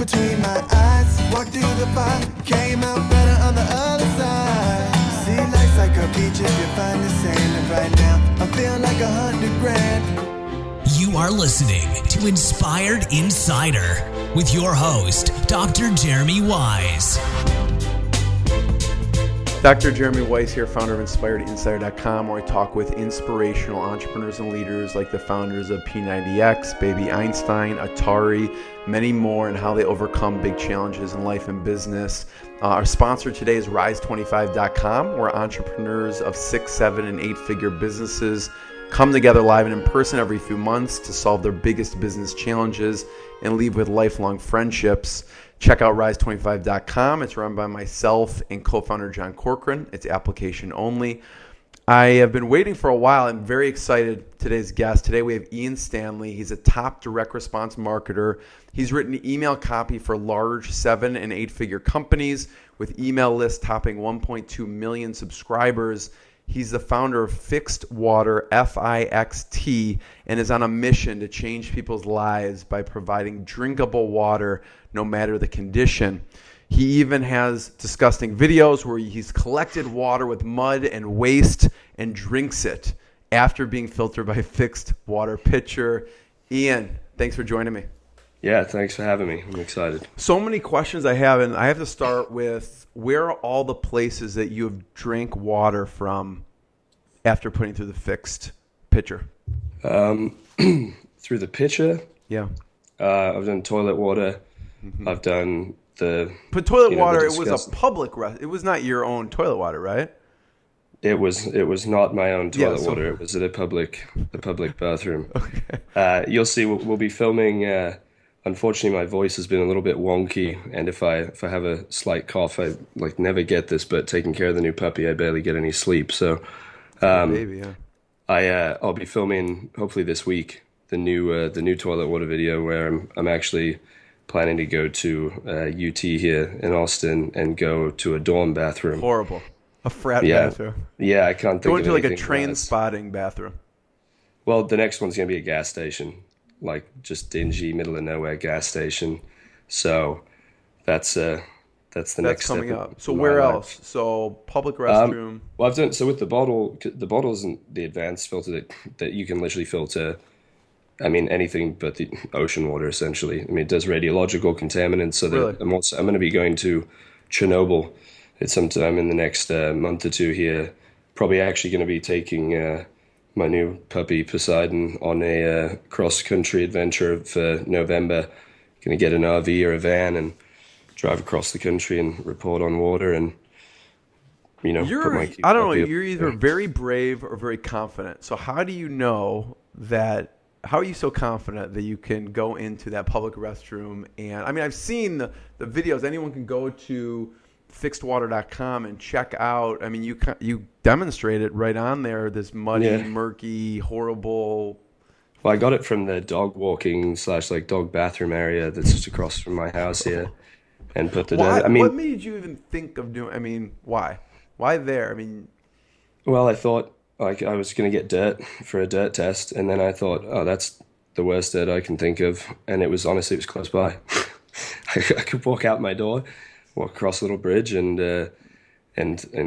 between my eyes. Walked through the fire, came out better on the other side. See, life's like a beach if you find the sand. And right now, I feel like 100 grand. You are listening to Inspired Insider with your host, Dr. Jeremy Wise. Dr. Jeremy Weiss here, founder of InspiredInsider.com, where I talk with inspirational entrepreneurs and leaders like the founders of P90X, Baby Einstein, Atari, many more, and how they overcome big challenges in life and business. Our sponsor today is Rise25.com, where entrepreneurs of 6, 7, and 8-figure businesses come together live and in person every few months to solve their biggest business challenges and leave with lifelong friendships. Check out Rise25.com. It's run by myself and co-founder John Corcoran. It's application only. I have been waiting for a while. I'm very excited today's guest. Today we have Ian Stanley. He's a top direct response marketer. He's written email copy for large 7 and 8-figure companies with email lists topping 1.2 million subscribers. He's the founder of Fixt Water, Fixt, and is on a mission to change people's lives by providing drinkable water no matter the condition. He even has disgusting videos where he's collected water with mud and waste and drinks it after being filtered by Fixt Water pitcher. Ian, thanks for joining me. Yeah, thanks for having me. I'm excited. So many questions I have, and I have to start with, where are all the places that you have drank water from after putting through the Fixt pitcher? Through the pitcher, Yeah. I've done toilet water. Mm-hmm. I've done the... But toilet water, it was a public... It was not your own toilet water, right? It was not my own toilet water. It was at a public bathroom. Okay. You'll see, we'll be filming... Unfortunately, my voice has been a little bit wonky, and if I have a slight cough, I never get this. But taking care of the new puppy, I barely get any sleep. So, Baby, yeah. I'll be filming hopefully this week the new toilet water video where I'm actually planning to go to UT here in Austin and go to a dorm bathroom. Horrible, a frat bathroom. Yeah, I can't think going of to like a anything train worse. spotting bathroom. Well, the next one's gonna be a gas station. Like just dingy, middle of nowhere gas station. So that's the next coming step up. So in my where life. else? So public restroom. Well, I've done so with the bottle. The bottle isn't the advanced filter that you can literally filter. I mean anything but the ocean water essentially. I mean it does radiological contaminants. So Really? I'm going to be going to Chernobyl. It's sometime in the next month or two here. Probably actually going to be taking. My new puppy Poseidon on a cross-country adventure for November. Going to get an RV or a van and drive across the country and report on water and, put my cute I don't know, puppy up you're either there. very brave or very confident. So how do you know that, how are you so confident that you can go into that public restroom? And I mean, I've seen the videos. Anyone can go to fixedwater.com and check out. I mean, you demonstrate it right on there, this muddy, murky, horrible. Well, I got it from the dog walking / dog bathroom area that's just across from my house here and put the Why, I mean, what made you even think of doing, I mean, why there? I mean, well, I thought I was going to get dirt for a dirt test. And then I thought, oh, that's the worst dirt I can think of. And it was close by. I could walk out my door, walk across a little bridge and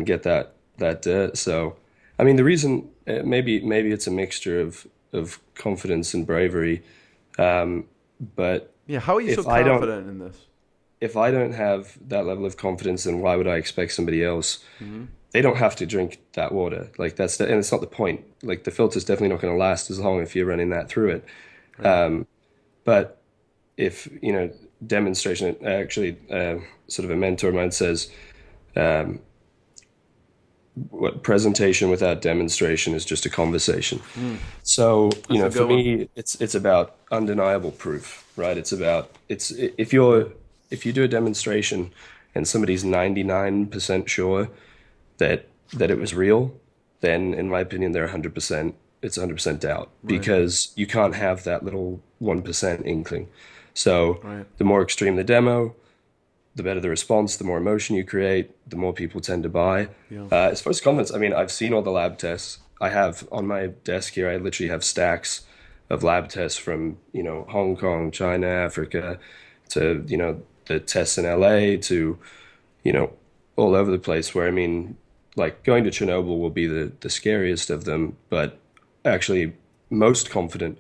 get that dirt. So, I mean, the reason maybe it's a mixture of confidence and bravery, but yeah, how are you so confident in this? If I don't have that level of confidence, then why would I expect somebody else? Mm-hmm. They don't have to drink that water. And it's not the point. Like the filter's definitely not going to last as long if you're running that through it. Right. But if demonstration, actually, sort of a mentor of mine says, what presentation without demonstration is just a conversation. So, for me, it's about undeniable proof, right? If you do a demonstration and somebody's 99% sure that it was real, then in my opinion, they're 100%, it's 100% doubt, because you can't have that little 1% inkling. So the more extreme the demo, the better the response, the more emotion you create, the more people tend to buy. Yeah. As far as confidence, I mean, I've seen all the lab tests. I have on my desk here, I literally have stacks of lab tests from, Hong Kong, China, Africa, to, the tests in LA to, all over the place where, I mean, like going to Chernobyl will be the scariest of them, but actually most confident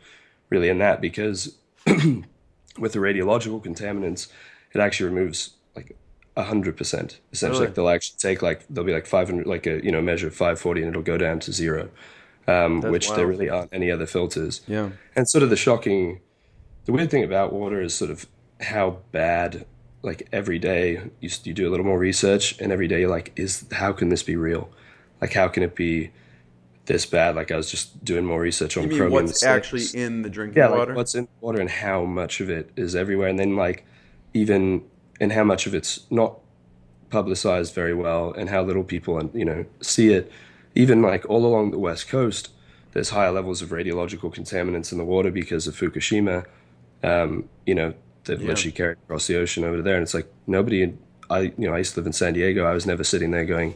really in that because with the radiological contaminants, it actually removes like 100%. Essentially, Really? like they'll actually take like they'll be like 500, like a measure of 540, and it'll go down to zero, That's which there wild. really aren't any other filters. Yeah. And sort of the weird thing about water is sort of how bad. Like every day, you do a little more research, and every day you're like, how can this be real? Like, how can it be this bad? Like, I was just doing more research You on mean chromium what's actually six. in the drinking Yeah, like water? what's in water and how much of it is everywhere, and then like even and how much of it's not publicized very well, and how little people and see it. Even like all along the west coast, there's higher levels of radiological contaminants in the water because of Fukushima. They've Yeah. literally carried across the ocean over there, and it's like nobody. I used to live in San Diego. I was never sitting there going,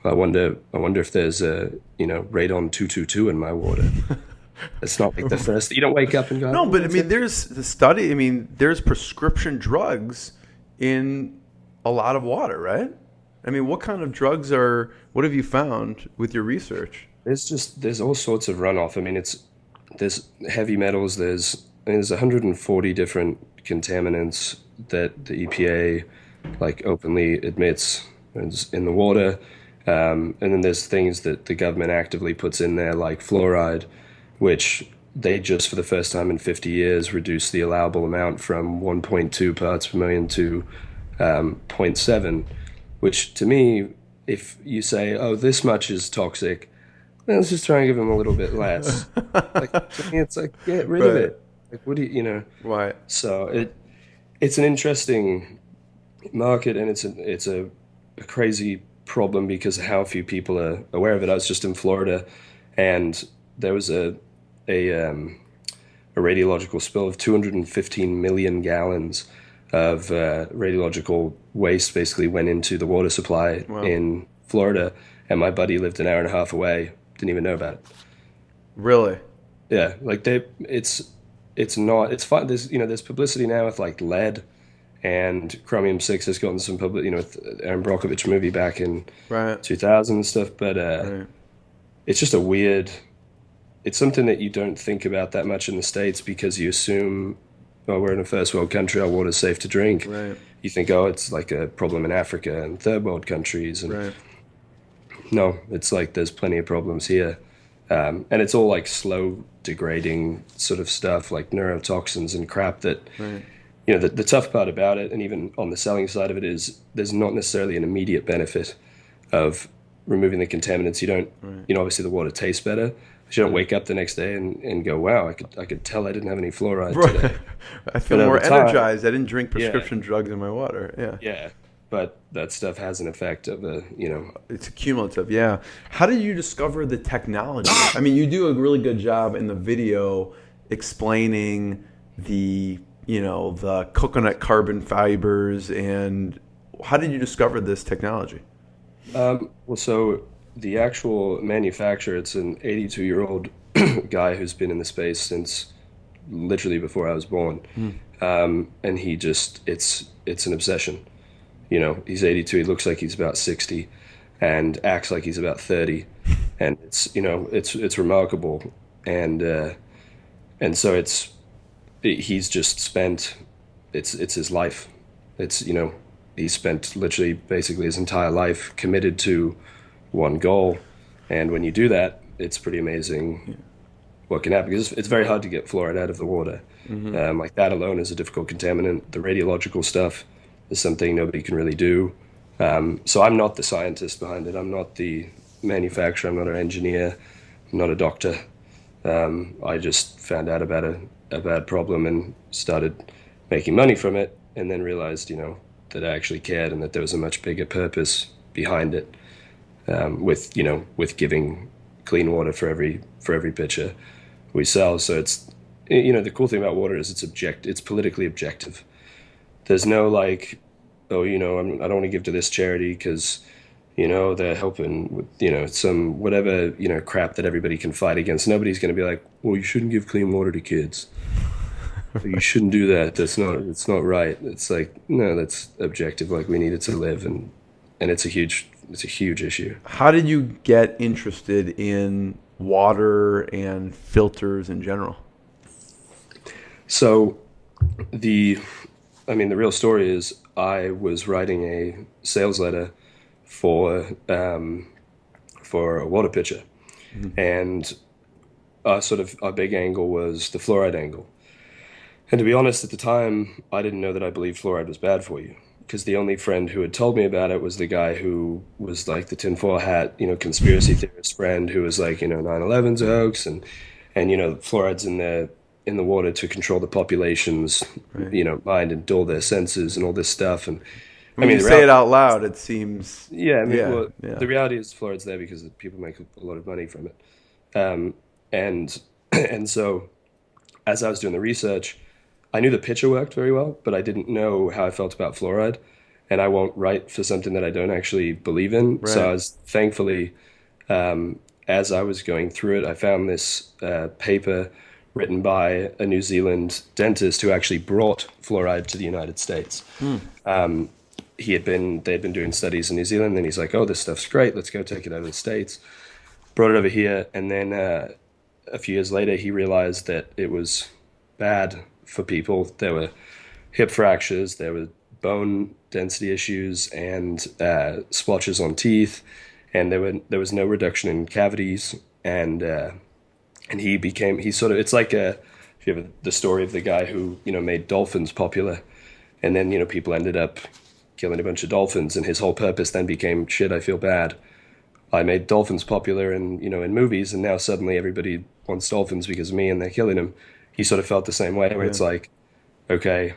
I wonder if there's a radon 222 in my water. It's not like the first. You don't wake up and go, No, "Oh, but I what's mean, it?" there's the study. I mean, there's prescription drugs in a lot of water, right? I mean, what kind of drugs are, what have you found with your research? There's all sorts of runoff. I mean, there's heavy metals. There's 140 different contaminants that the EPA like openly admits is in the water. And then there's things that the government actively puts in there, like fluoride, which they just for the first time in 50 years reduced the allowable amount from 1.2 parts per million to zero point 0.7, which to me, if you say, oh, this much is toxic, let's just try and give them a little bit less. Like, to me, it's like, get rid of Right. it. Like, what do you? Right. So it's an interesting market, and it's a crazy problem because of how few people are aware of it. I was just in Florida, and there was a radiological spill of 215 million gallons of radiological waste basically went into the water supply Wow. in Florida, and my buddy lived an hour and a half away, didn't even know about it. Really? Yeah, like it's not, it's fine. There's publicity now with like lead and chromium 6 has gotten some public, with Aaron Brockovich movie back in Right. 2000 and stuff, but Right. it's just it's something that you don't think about that much in the States because you assume, oh, we're in a first world country, our water's safe to drink. Right. You think, oh, it's like a problem in Africa and third world countries. And Right. no, it's like there's plenty of problems here. And it's all like slow degrading sort of stuff like neurotoxins and crap that, Right. the tough part about it, and even on the selling side of it, is there's not necessarily an immediate benefit of removing the contaminants. You don't, Right. obviously the water tastes better. But you don't wake up the next day and go, wow, I could tell I didn't have any fluoride today. Right. I feel But more over time, energized. I didn't drink yeah, prescription drugs in my water. Yeah. yeah. But that stuff has an effect of It's cumulative, yeah. How did you discover the technology? I mean, you do a really good job in the video explaining the coconut carbon fibers, and how did you discover this technology? well, so the actual manufacturer, it's an 82-year-old guy who's been in the space since literally before I was born. And it's an obsession. He's 82, he looks like he's about 60 and acts like he's about 30. And it's remarkable. And so he's just spent, it's his life. He's spent literally basically his entire life committed to one goal. And when you do that, it's pretty amazing what can happen because it's very hard to get fluoride out of the water. Like that alone is a difficult contaminant. The radiological stuff is something nobody can really do. So I'm not the scientist behind it. I'm not the manufacturer. I'm not an engineer. I'm not a doctor. I just found out about a bad problem and started making money from it, and then realized, that I actually cared and that there was a much bigger purpose behind it. With giving clean water for every pitcher we sell. So the cool thing about water is it's politically objective. There's no like, oh, I don't want to give to this charity because, they're helping with, some whatever, crap that everybody can fight against. Nobody's going to be like, well, you shouldn't give clean water to kids. you shouldn't do that. It's not right. It's like, no, that's objective. Like, we need it to live, and it's a huge issue. How did you get interested in water and filters in general? So the real story is I was writing a sales letter for a water pitcher, and our big angle was the fluoride angle. And to be honest, at the time, I didn't know that I believed fluoride was bad for you, because the only friend who had told me about it was the guy who was like the tinfoil hat, conspiracy theorist friend who was like, 9/11's a hoax, and fluoride's in the water to control the population's, Right. mind and dull their senses and all this stuff. And When you say it out loud, it seems. yeah, Yeah. the reality is fluoride's there because people make a lot of money from it. And and so as I was doing the research, I knew the picture worked very well, but I didn't know how I felt about fluoride. And I won't write for something that I don't actually believe in. Right. So I was thankfully, as I was going through it, I found this paper written by a New Zealand dentist who actually brought fluoride to the United States. They'd been doing studies in New Zealand, and he's like, "Oh, this stuff's great. Let's go take it over to the States." Brought it over here, and then a few years later, he realized that it was bad for people. There were hip fractures, there were bone density issues, and splotches on teeth, and there was no reduction in cavities, and it's like if you have the story of the guy who made dolphins popular, and then people ended up killing a bunch of dolphins, and his whole purpose then became, shit, I feel bad. I made dolphins popular in movies, and now suddenly everybody wants dolphins because of me, and they're killing them. He sort of felt the same way, where it's like, okay,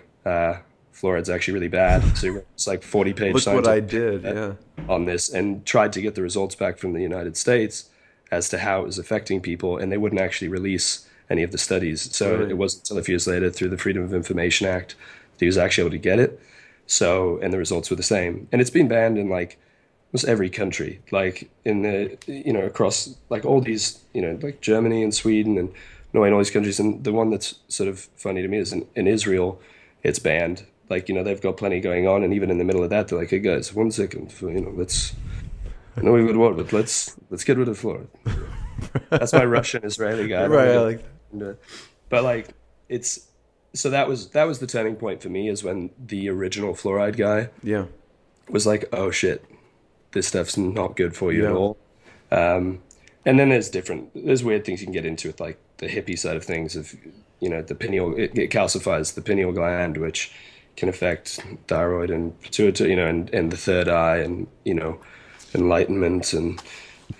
fluoride's actually really bad. So it's like 40-page Look what I scientific did. paper Yeah. on this, and tried to get the results back from the United States as to how it was affecting people, and they wouldn't actually release any of the studies. So Really? it wasn't until a few years later, through the Freedom of Information Act, that he was actually able to get it. So, and the results were the same. And it's been banned in like almost every country, like in the, across like all these, like Germany and Sweden and Norway and all these countries. And the one that's sort of funny to me is in Israel, it's banned. Like, they've got plenty going on. And even in the middle of that, they're like, hey guys, 1 second, I know we've got water, but let's get rid of fluoride. That's my Russian Israeli guy. Right. I like But like, so that was the turning point for me, is when the original fluoride guy Yeah. was like, oh shit, this stuff's not good for you at Yeah. all. And then there's weird things you can get into with like the hippie side of things. Of the pineal, it calcifies the pineal gland, which can affect thyroid and pituitary, and the third eye, and enlightenment and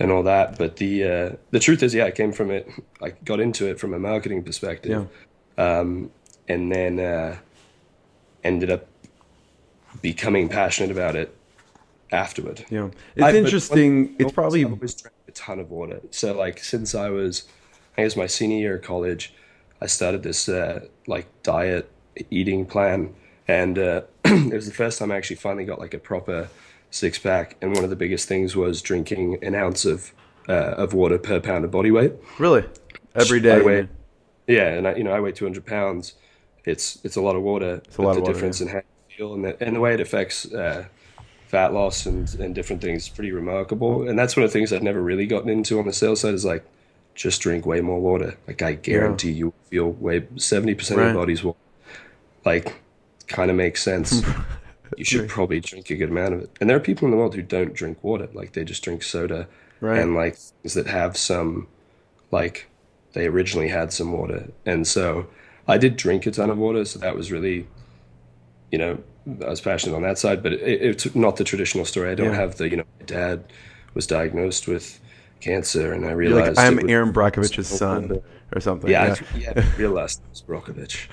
all that. But the truth is, yeah, I came from it. I got into it from a marketing perspective, and then ended up becoming passionate about it afterward. Yeah. It's interesting. It's probably. I've always drank a ton of water. So like since I guess my senior year of college, I started this like diet eating plan, and it was the first time I actually finally got like a proper six pack. And one of the biggest things was drinking an ounce of water per pound of body weight. Really? Every I day. weigh, yeah, and I weigh 200 pounds. It's a lot of water. It's a lot but of the water, difference yeah. in how you feel and the way it affects fat loss and different things is pretty remarkable. And that's one of the things I've never really gotten into on the sales side, is like, just drink way more water. Like, I guarantee you feel 70% of Right. your body's water. Like, kind of makes sense. You should probably drink a good amount of it. And there are people in the world who don't drink water. Like, they just drink soda. Right. And like things that have some, like, they originally had some water. And so I did drink a ton of water. So that was really, I was passionate on that side. But it's not the traditional story. I don't have the, my dad was diagnosed with cancer, and I You're realized like, I'm it was Aaron Brockovich's so son cool. or something. Yeah, Yeah. I realized it was Brockovich.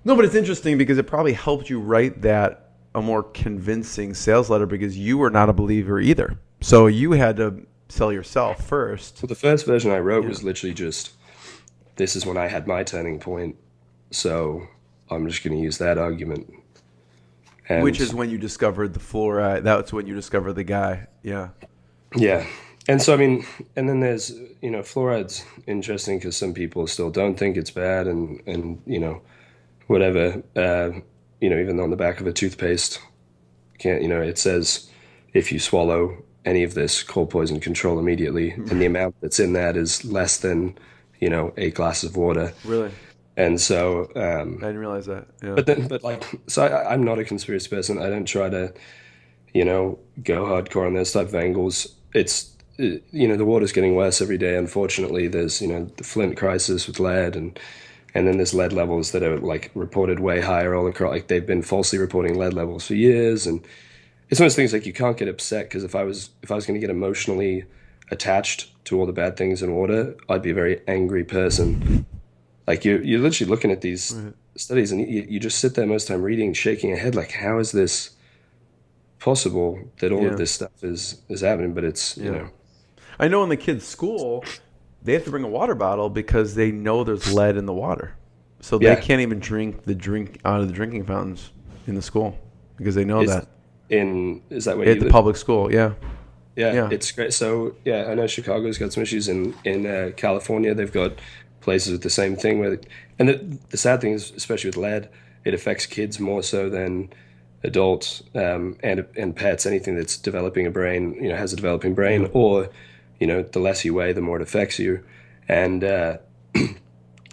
No, but it's interesting because it probably helped you write that a more convincing sales letter, because you were not a believer either. So you had to sell yourself first. So the first version I wrote was literally just, this is when I had my turning point, so I'm just going to use that argument. And Which is when you discovered the fluoride. That's when you discovered the guy. Yeah. yeah, And so, I mean, and then there's, fluoride's interesting because some people still don't think it's bad and whatever, even on the back of a toothpaste, can't, it says if you swallow any of this, call poison control immediately. And the amount that's in that is less than, 8 glasses of water. Really? And so, I didn't realize that. Yeah. but like, so I'm not a conspiracy person. I don't try to, go hardcore on those type of angles. It's, the water's getting worse every day. Unfortunately, there's, the Flint crisis with lead and then there's lead levels that are like reported way higher all across. Like they've been falsely reporting lead levels for years. And it's one of those things like you can't get upset because if I was going to get emotionally attached to all the bad things in water, I'd be a very angry person. Like you're literally looking at these studies and you just sit there most of the time reading, shaking your head like, how is this possible that all of this stuff is happening? But it's, I know in the kids' school, they have to bring a water bottle because they know there's lead in the water. So they can't even drink out of the drinking fountains in the school because they know that. Is that where at you the live? public school? Yeah, it's great. So I know Chicago's got some issues in California. They've got places with the same thing and the sad thing is, especially with lead, it affects kids more so than adults and pets. Anything that's developing a brain, has a developing brain, or the less you weigh, the more it affects you. And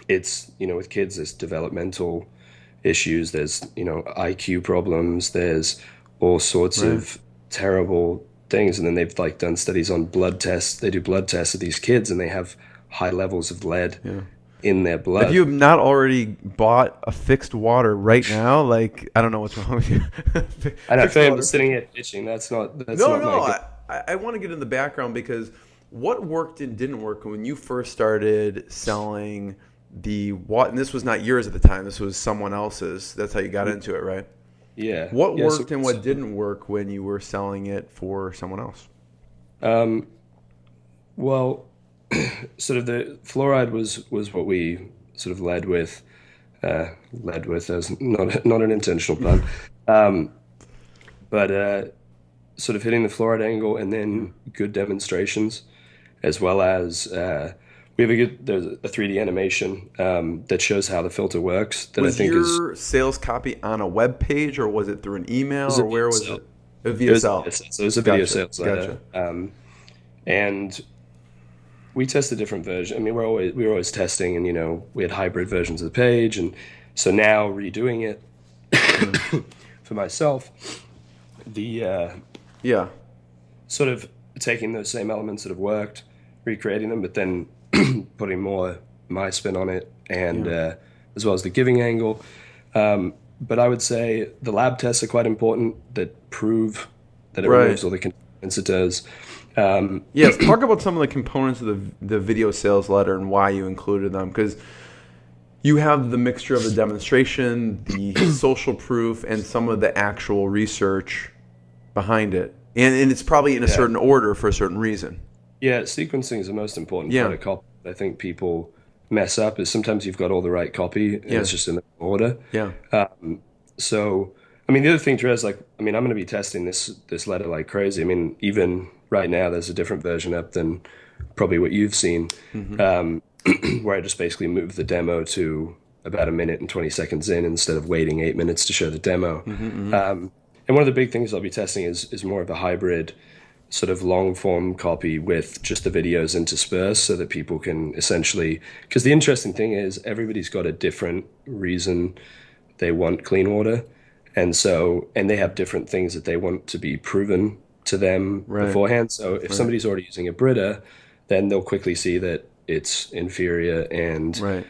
it's with kids, there's developmental issues. There's IQ problems. There's all sorts of terrible things. And then they've like done studies on blood tests. They do blood tests of these kids, and they have high levels of lead in their blood. If you have not already bought a Fixt Water right now, like I don't know what's wrong with you. I know, I'm sitting here pitching. That's not. I want to get in the background because what worked and didn't work when you first started selling the water. And this was not yours at the time. This was someone else's. That's how you got into it, right? Yeah. What worked and what didn't work when you were selling it for someone else? Well, sort of the fluoride was what we sort of led with as not an intentional pun, but sort of hitting the fluoride angle and then good demonstrations, as well as we have there's a 3D animation that shows how the filter works. That was I think your sales copy on a web page, or was it through an email, or where was it? A VSL. So it was a video sales letter. And we tested different versions. I mean, we were always testing, and we had hybrid versions of the page, and so now redoing it for myself, the sort of taking those same elements that have worked, recreating them, but then putting more my spin on it, and as well as the giving angle. But I would say the lab tests are quite important that prove that it removes all the contaminants it does. Yes, talk about some of the components of the video sales letter and why you included them, because you have the mixture of the demonstration, the social proof, and some of the actual research behind it. And it's probably in a certain order for a certain reason. Yeah, sequencing is the most important part of copy. I think people mess up is sometimes you've got all the right copy and it's just in the order. Yeah. So, I mean, the other thing, Therese, is like, I mean, I'm going to be testing this letter like crazy. I mean, even right now, there's a different version up than probably what you've seen, where I just basically move the demo to about 1 minute and 20 seconds in instead of waiting 8 minutes to show the demo. And one of the big things I'll be testing is more of a hybrid sort of long form copy with just the videos interspersed so that people can essentially, because the interesting thing is everybody's got a different reason they want clean water. And they have different things that they want to be proven to them beforehand. So if somebody's already using a Brita, then they'll quickly see that it's inferior and,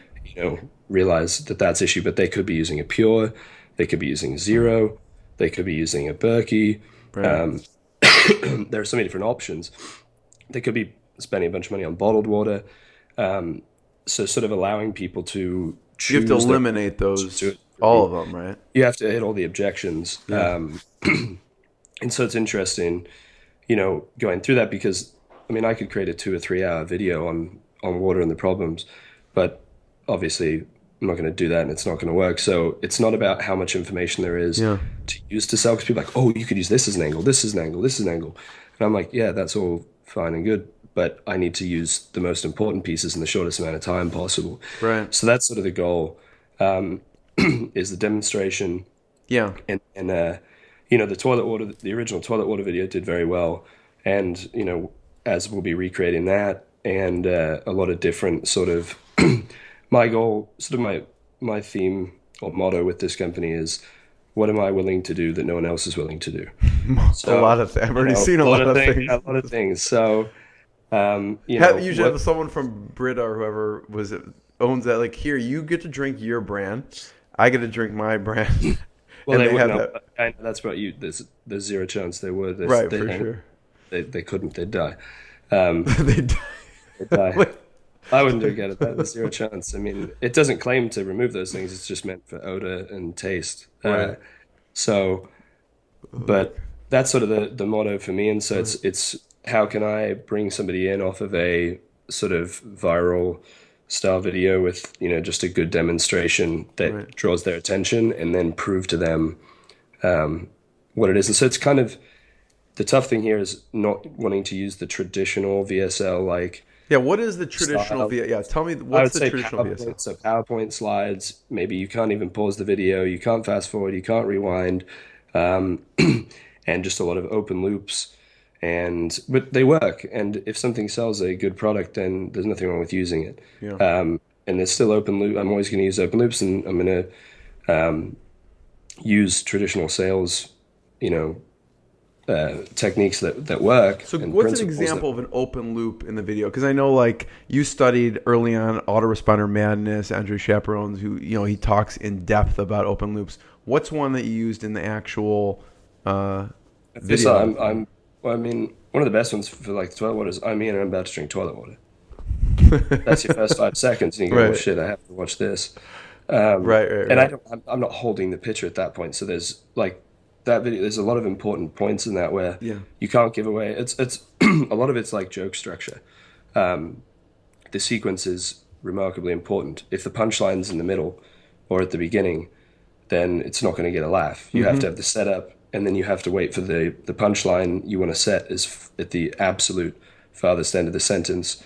realize that that's issue, but they could be using a Pure, they could be using Zero, they could be using a Berkey. There are so many different options. They could be spending a bunch of money on bottled water. So sort of allowing people to choose. You have to eliminate those, all of them, right? You have to hit all the objections. Yeah. And so it's interesting, going through that because, I mean, I could create a 2 or 3 hour video on water and the problems, but obviously I'm not going to do that and it's not going to work. So it's not about how much information there is to use to sell, because people are like, oh, you could use this as an angle, this is an angle, this is an angle. And I'm like, yeah, that's all fine and good, but I need to use the most important pieces in the shortest amount of time possible. Right. So that's sort of the goal, is the demonstration. Yeah. And the toilet water, the original toilet water video did very well. And, as we'll be recreating that and a lot of different sort of, my goal, sort of my theme or motto with this company is, what am I willing to do that no one else is willing to do? So, a lot of I've already seen a lot of things. A lot of things. So, you should have someone from Brita or whoever owns that. Like, here, you get to drink your brand. I get to drink my brand. Well, they wouldn't have. I know that's about you. There's zero chance they would. Right, for sure. They couldn't. They'd die. They'd die. They'd die. I wouldn't do get it. There's zero chance. I mean, it doesn't claim to remove those things. It's just meant for odor and taste. Right. But that's sort of the motto for me. And so it's how can I bring somebody in off of a sort of viral style video with, just a good demonstration that draws their attention, and then prove to them what it is. And so it's kind of, the tough thing here is not wanting to use the traditional VSL, like, yeah, what is the traditional VSL? Yeah, tell me, what's the traditional VSL? So PowerPoint slides, maybe you can't even pause the video, you can't fast forward, you can't rewind, and just a lot of open loops. But they work, and if something sells a good product, then there's nothing wrong with using it. Yeah. And there's still open loop. I'm always going to use open loops, and I'm going to use traditional sales, techniques that work. So what's an example of an open loop in the video? Because I know, like, you studied early on autoresponder madness, Andrew Chaperones, who, he talks in depth about open loops. What's one that you used in the actual video? One of the best ones for like toilet water is, I'm about to drink toilet water. That's your first 5 seconds, and you go, oh shit, I have to watch this. Right. And I'm not holding the picture at that point. So there's like that video. There's a lot of important points in that where you can't give away. It's a lot of it's like joke structure. The sequence is remarkably important. If the punchline's in the middle or at the beginning, then it's not going to get a laugh. You have to have the setup, and then you have to wait for the punchline you want to set is at the absolute farthest end of the sentence,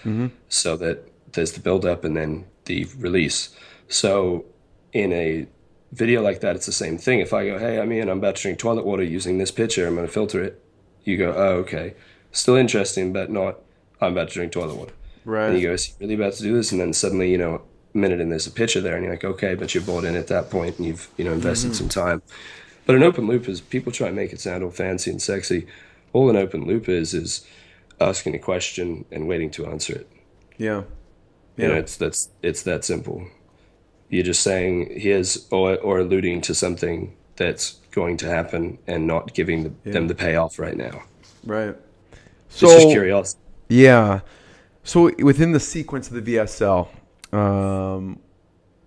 so that there's the build up and then the release. So in a video like that, it's the same thing. If I go, hey, I'm about to drink toilet water using this pitcher, I'm going to filter it. You go, oh, okay. Still interesting, but not, I'm about to drink toilet water. Right. And you go, is he really about to do this? And then suddenly, a minute and there's a pitcher there, and you're like, okay, but you're bought in at that point, and you've, invested some time. But an open loop is, people try and make it sound all fancy and sexy. All an open loop is asking a question and waiting to answer it. Yeah. It's that simple. You're just saying here's or alluding to something that's going to happen and not giving them the payoff right now. Right. So, it's just curiosity. Yeah. So within the sequence of the VSL,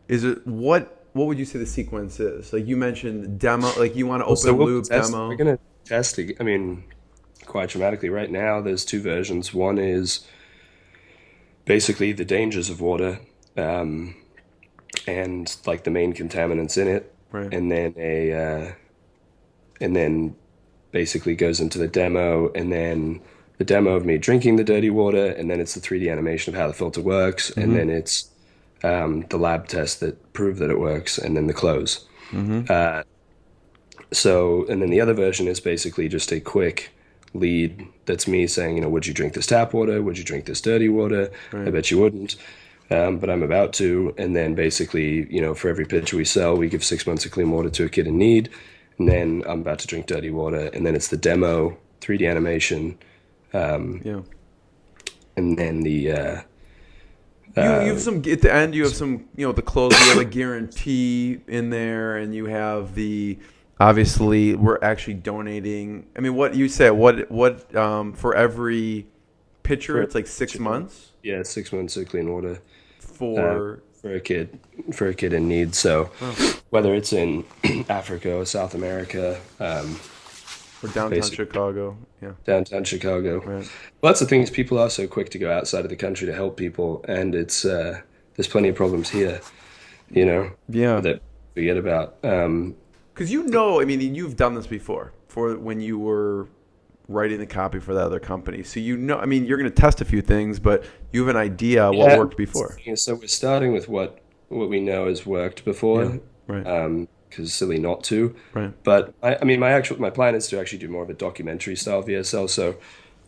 is it what would you say the sequence is? Like you mentioned demo, like you want to open loop demo. We're going to test it. Quite dramatically right now, there's 2 versions. One is basically the dangers of water, and like the main contaminants in it. Right. And then basically goes into the demo, and then the demo of me drinking the dirty water, and then it's the 3D animation of how the filter works, and then it's the lab test that prove that it works, and then the close. And then the other version is basically just a quick lead that's me saying, would you drink this tap water? Would you drink this dirty water? Right. I bet you wouldn't, but I'm about to. And then basically, for every pitcher we sell, we give 6 months of clean water to a kid in need. And then I'm about to drink dirty water. And then it's the demo, 3D animation. And then the... you have some at the end. You have some, the close. You have a guarantee in there, and you have the. Obviously, we're actually donating. What you said? What for every pitcher? It's like 6 months. Yeah, 6 months of clean water for a kid in need. So whether it's in Africa or South America, or downtown Chicago, downtown Chicago. Right. Well, that's the thing is people are so quick to go outside of the country to help people, and it's there's plenty of problems here, that forget about. Because you've done this before. For when you were writing the copy for that other company. So I mean, you're going to test a few things, but you have an idea what worked before. So we're starting with what we know has worked before. Yeah, right. Because it's silly not to. Right. But I mean, my plan is to actually do more of a documentary style VSL. So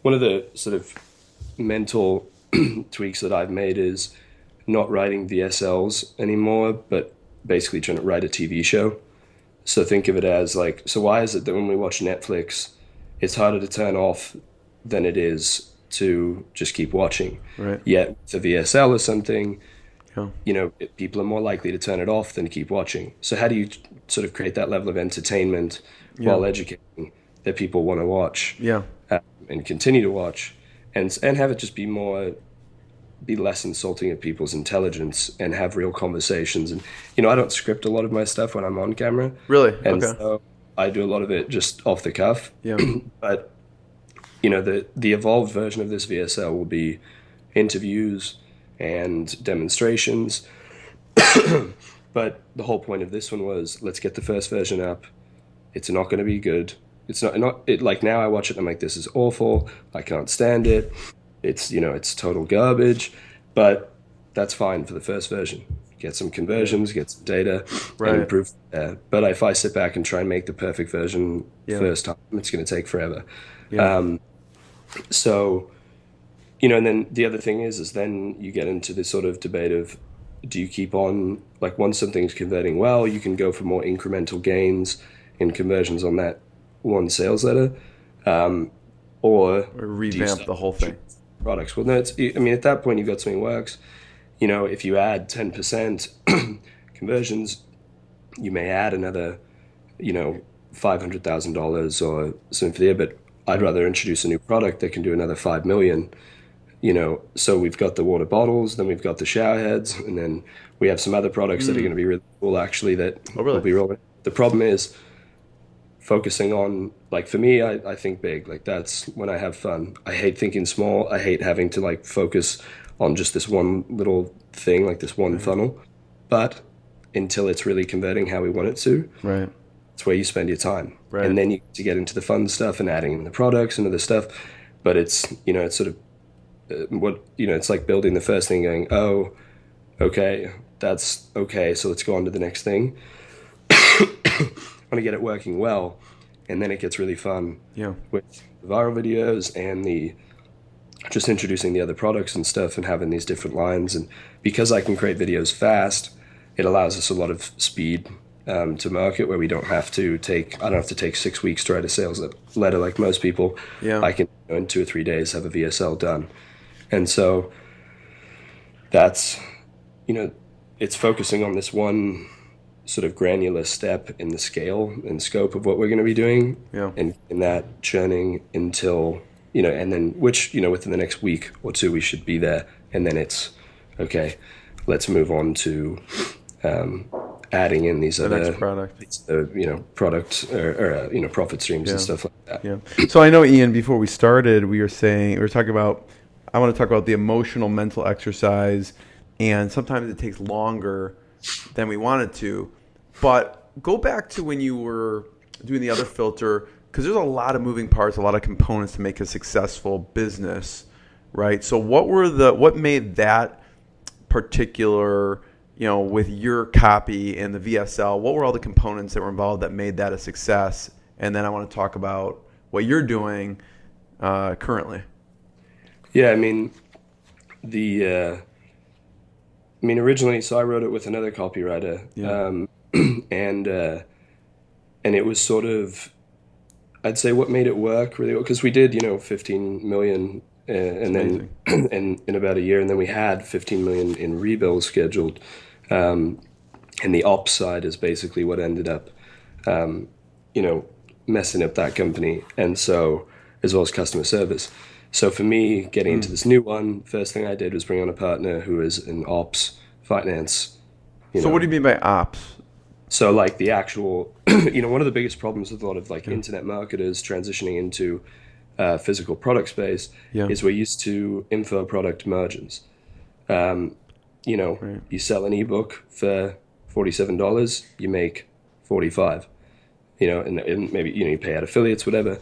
one of the sort of mental tweaks that I've made is not writing VSLs anymore, but basically trying to write a TV show. So think of it as like, so why is it that when we watch Netflix, it's harder to turn off than it is to just keep watching? Right. Yet with a VSL or something, yeah. People are more likely to turn it off than keep watching. So how do you sort of create that level of entertainment while educating that people want to watch and continue to watch, and have it just be less insulting of people's intelligence and have real conversations. And I don't script a lot of my stuff when I'm on camera. Really? And okay. so I do a lot of it just off the cuff. Yeah. But the evolved version of this VSL will be interviews and demonstrations. But the whole point of this one was, let's get the first version up. It's not going to be good. It's not like, now I watch it and I'm like, this is awful. I can't stand it. It's total garbage, but that's fine for the first version. Get some conversions, get some data, and improve. But if I sit back and try and make the perfect version first time, it's going to take forever. Yeah. So, and then the other thing is then you get into this sort of debate of, do you keep on, like, once something's converting well, you can go for more incremental gains in conversions on that one sales letter, or revamp the whole thing. Products. Well, no, at that point you've got something that works. If you add 10% conversions, you may add another, $500,000 or something for the year, but I'd rather introduce a new product that can do another 5 million. So we've got the water bottles, then we've got the shower heads, and then we have some other products that are going to be really cool, actually, that will be rolling. The problem is focusing on, like, for me, I think big. Like, that's when I have fun. I hate thinking small. I hate having to, like, focus on just this one little thing, like this one funnel. But until it's really converting how we want it to, it's where you spend your time. And then you get into the fun stuff and adding in the products and other stuff. But it's, it's sort of it's like building the first thing, going, oh, okay, that's okay, so let's go on to the next thing. I want to get it working well, and then it gets really fun with the viral videos and just introducing the other products and stuff and having these different lines. And because I can create videos fast, it allows us a lot of speed to market, where I don't have to take 6 weeks to write a sales letter like most people. I can, in 2 or 3 days, have a VSL done. And so that's, it's focusing on this one sort of granular step in the scale and scope of what we're going to be doing, and in that churning until, and then within the next week or two we should be there, and then it's okay, let's move on to adding in these other next product, product or profit streams and stuff like that. So I know, Ian, before we started, we were talking about, I want to talk about the emotional mental exercise, and sometimes it takes longer than we wanted to. But go back to when you were doing the other filter, because there's a lot of moving parts, a lot of components to make a successful business, right? So what made that particular, with your copy and the VSL, what were all the components that were involved that made that a success? And then I want to talk about what you're doing currently. Yeah, originally, so I wrote it with another copywriter, and it was sort of, I'd say, what made it work really well, because we did 15 million and then in about a year, and then we had 15 million in rebills scheduled, and the ops side is basically what ended up messing up that company, and so, as well as customer service. So for me, getting into this new one, first thing I did was bring on a partner who is in ops, finance. So what do you mean by ops? So like the actual, one of the biggest problems with a lot of internet marketers transitioning into physical product space is we're used to info product margins. You sell an ebook for $47, you make $45. And maybe you pay out affiliates, whatever.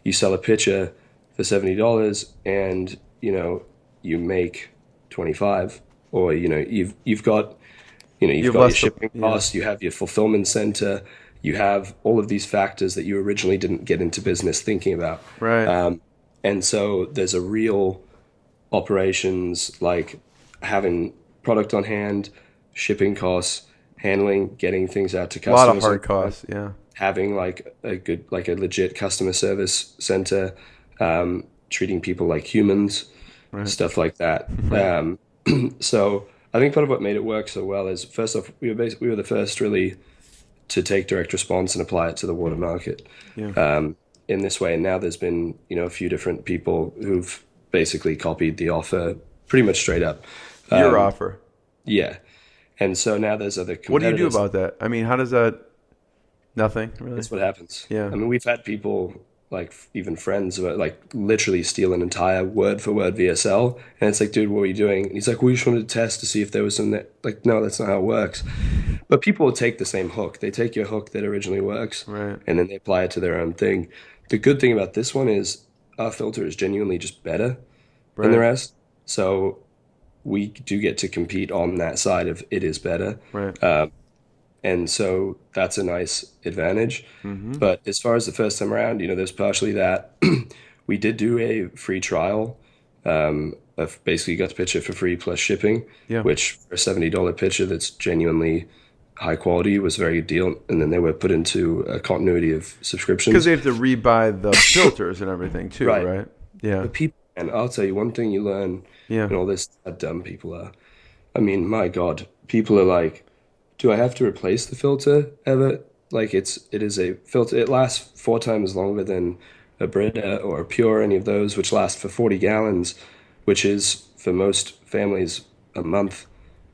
you sell a pitcher for $70 and, you make 25, or, you've got, you've got your shipping costs, you have your fulfillment center, you have all of these factors that you originally didn't get into business thinking about. Right. And so there's a real operations, like having product on hand, shipping costs, handling, getting things out to A lot customers. of hard costs, yeah. Having like a legit customer service center, treating people like humans, stuff like that. So I think part of what made it work so well is, first off, we were the first really to take direct response and apply it to the water market. In this way. And now there's been, a few different people who've basically copied the offer pretty much straight up. Your offer. Yeah. And so now there's other competitors. What do you do about that? I mean, how does that... Nothing, really? That's what happens. Yeah. I mean, we've had people, like even friends, like literally steal an entire word for word VSL. And it's like, dude, what are you doing? And he's like, we just wanted to test to see if there was some that, like, no, that's not how it works. But people will take the same hook. They take your hook that originally works, right, and then they apply it to their own thing. The good thing about this one is our filter is genuinely just better than the rest. So we do get to compete on that side of it is better. Right. And so that's a nice advantage. But as far as the first time around, there's partially that. We did do a free trial of basically you got the pitcher for free plus shipping, which for a $70 pitcher that's genuinely high quality was a very good deal. And then they were put into a continuity of subscriptions. Because they have to rebuy the filters and everything too, right? Yeah. But people, and I'll tell you one thing you learn in all this, how dumb people are. I mean, my God, people are like, do I have to replace the filter ever? Like it is a filter. It lasts 4 times longer than a Brita or a Pure, any of those, which last for 40 gallons, which is for most families a month,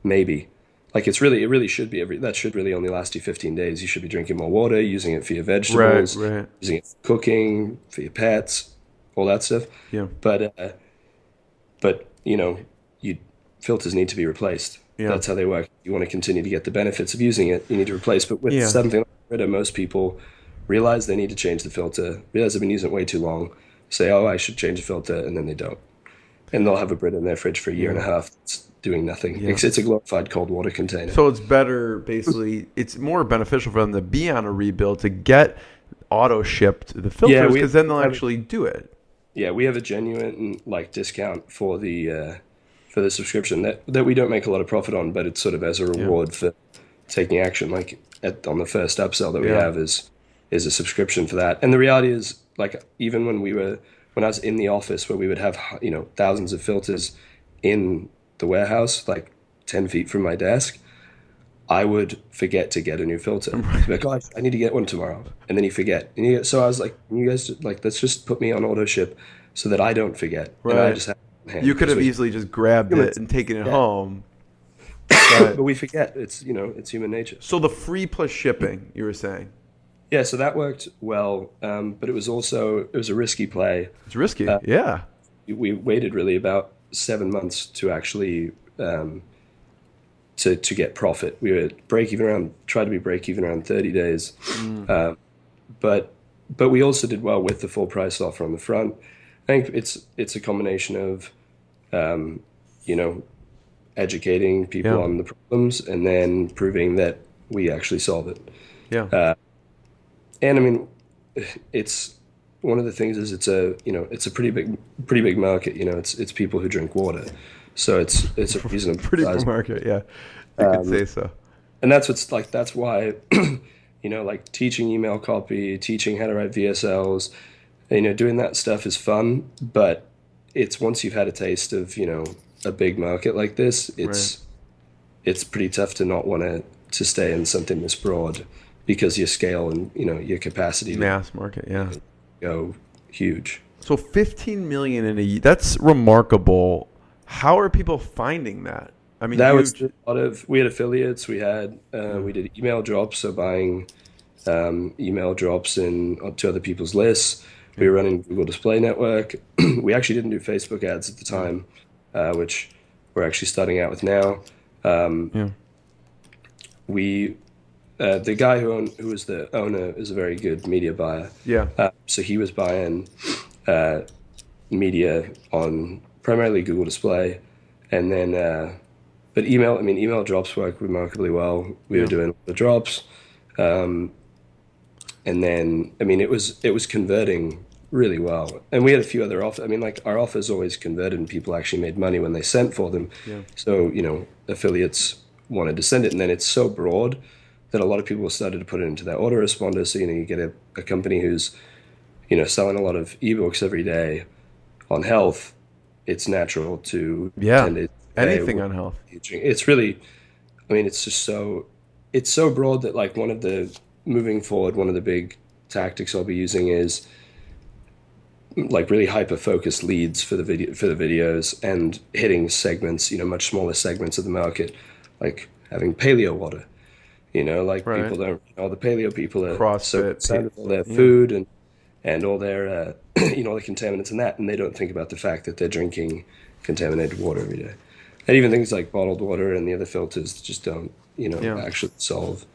maybe. Like it really should be that should really only last you 15 days. You should be drinking more water, using it for your vegetables, using it for cooking, for your pets, all that stuff. Yeah. But filters need to be replaced. Yeah. That's how they work. You want to continue to get the benefits of using it, you need to replace. But with something like Brita, most people realize they need to change the filter, realize they've been using it way too long, say, oh, I should change the filter, and then they don't. And they'll have a Brita in their fridge for a year and a half. It's doing nothing. Yeah. It's a glorified cold water container. So it's better, basically, it's more beneficial for them to be on a rebuild, to get auto-shipped the filters, because then they'll actually do it. Yeah, we have a genuine discount for the subscription that we don't make a lot of profit on, but it's sort of as a reward for taking action. Like on the first upsell that we have is a subscription for that. And the reality is, like, even when I was in the office where we would have thousands of filters in the warehouse, like 10 feet from my desk, I would forget to get a new filter. I'd be like, oh, I need to get one tomorrow, and then you forget. So I was like, you guys, like, let's just put me on auto ship so that I don't forget. Right. And I just have. You could have easily just grabbed it and taken it home. But we forget. It's human nature. So the free plus shipping, you were saying? Yeah, so that worked well, but it was a risky play. It's risky, yeah. We waited really about 7 months to actually to get profit. We were tried to be break even around 30 days, but we also did well with the full price offer on the front. I think it's a combination of, educating people on the problems and then proving that we actually solve it. Yeah. And I mean, it's one of the things is it's a pretty big market. It's people who drink water, so it's a reasonable pretty big market. Yeah, I could say so. And that's why, like teaching email copy, teaching how to write VSLs. Doing that stuff is fun, but it's once you've had a taste of, a big market like this, it's pretty tough to not want to stay in something this broad, because your scale and, your capacity mass market, go huge. So 15 million in a year, that's remarkable. How are people finding that? I mean, that was we had affiliates, we had, we did email drops, so buying email drops to other people's lists. We were running Google Display Network. We actually didn't do Facebook ads at the time, which we're actually starting out with now. We the guy who was the owner is a very good media buyer. Yeah. So he was buying media on primarily Google Display, and then but email. I mean, email drops work remarkably well. We were doing the drops, and then I mean, it was converting really well, and we had a few other offers. I mean, like our offers always converted, and people actually made money when they sent for them. Yeah. So affiliates wanted to send it, and then it's so broad that a lot of people started to put it into their autoresponder. So you get a company who's selling a lot of ebooks every day on health. It's natural to tend to anything on health. It's really, I mean, it's so broad that like moving forward, one of the big tactics I'll be using is like really hyper focused leads for the videos and hitting segments, much smaller segments of the market, like having paleo water. Like people don't, all the paleo people are CrossFit, so concerned with all their food and all their, all the contaminants in that, and they don't think about the fact that they're drinking contaminated water every day. And even things like bottled water and the other filters just don't, actually solve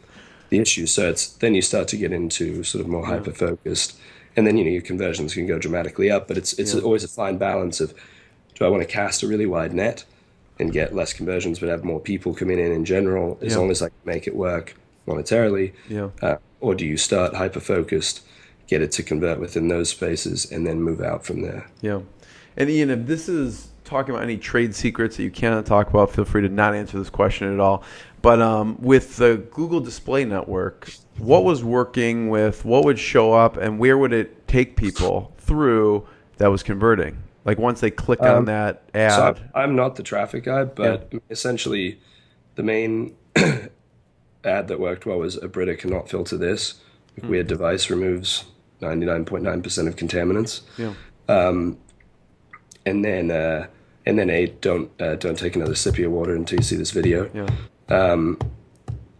the issue. So then you start to get into sort of more hyper focused, and then your conversions can go dramatically up. But it's always a fine balance of, do I want to cast a really wide net and get less conversions but have more people coming in general, as long as I can make it work monetarily, or do you start hyper focused, get it to convert within those spaces, and then move out from there? Yeah. And Ian, if this is talking about any trade secrets that you cannot talk about, feel free to not answer this question at all. But with the Google Display Network, what was working with, what would show up, and where would it take people through that was converting? Like once they click on that ad. So I'm not the traffic guy, but essentially the main ad that worked well was a Brita cannot filter this. Weird device removes 99.9% of contaminants. Yeah. And then don't take another sip of your water until you see this video. Yeah.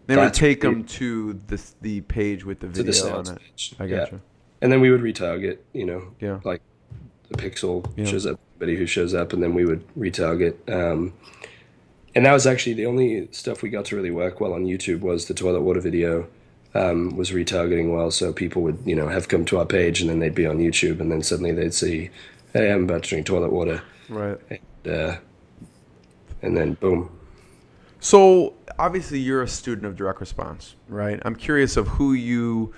They would take them to the page with the video on it. Page. I gotcha. And then we would retarget, like the pixel shows up, everybody who shows up, and then we would retarget. And that was actually the only stuff we got to really work well on YouTube was the toilet water video. Was retargeting well, so people would have come to our page and then they'd be on YouTube, and then suddenly they'd see, hey, I'm about to drink toilet water, right? And then boom. So obviously you're a student of direct response, right? I'm curious of who you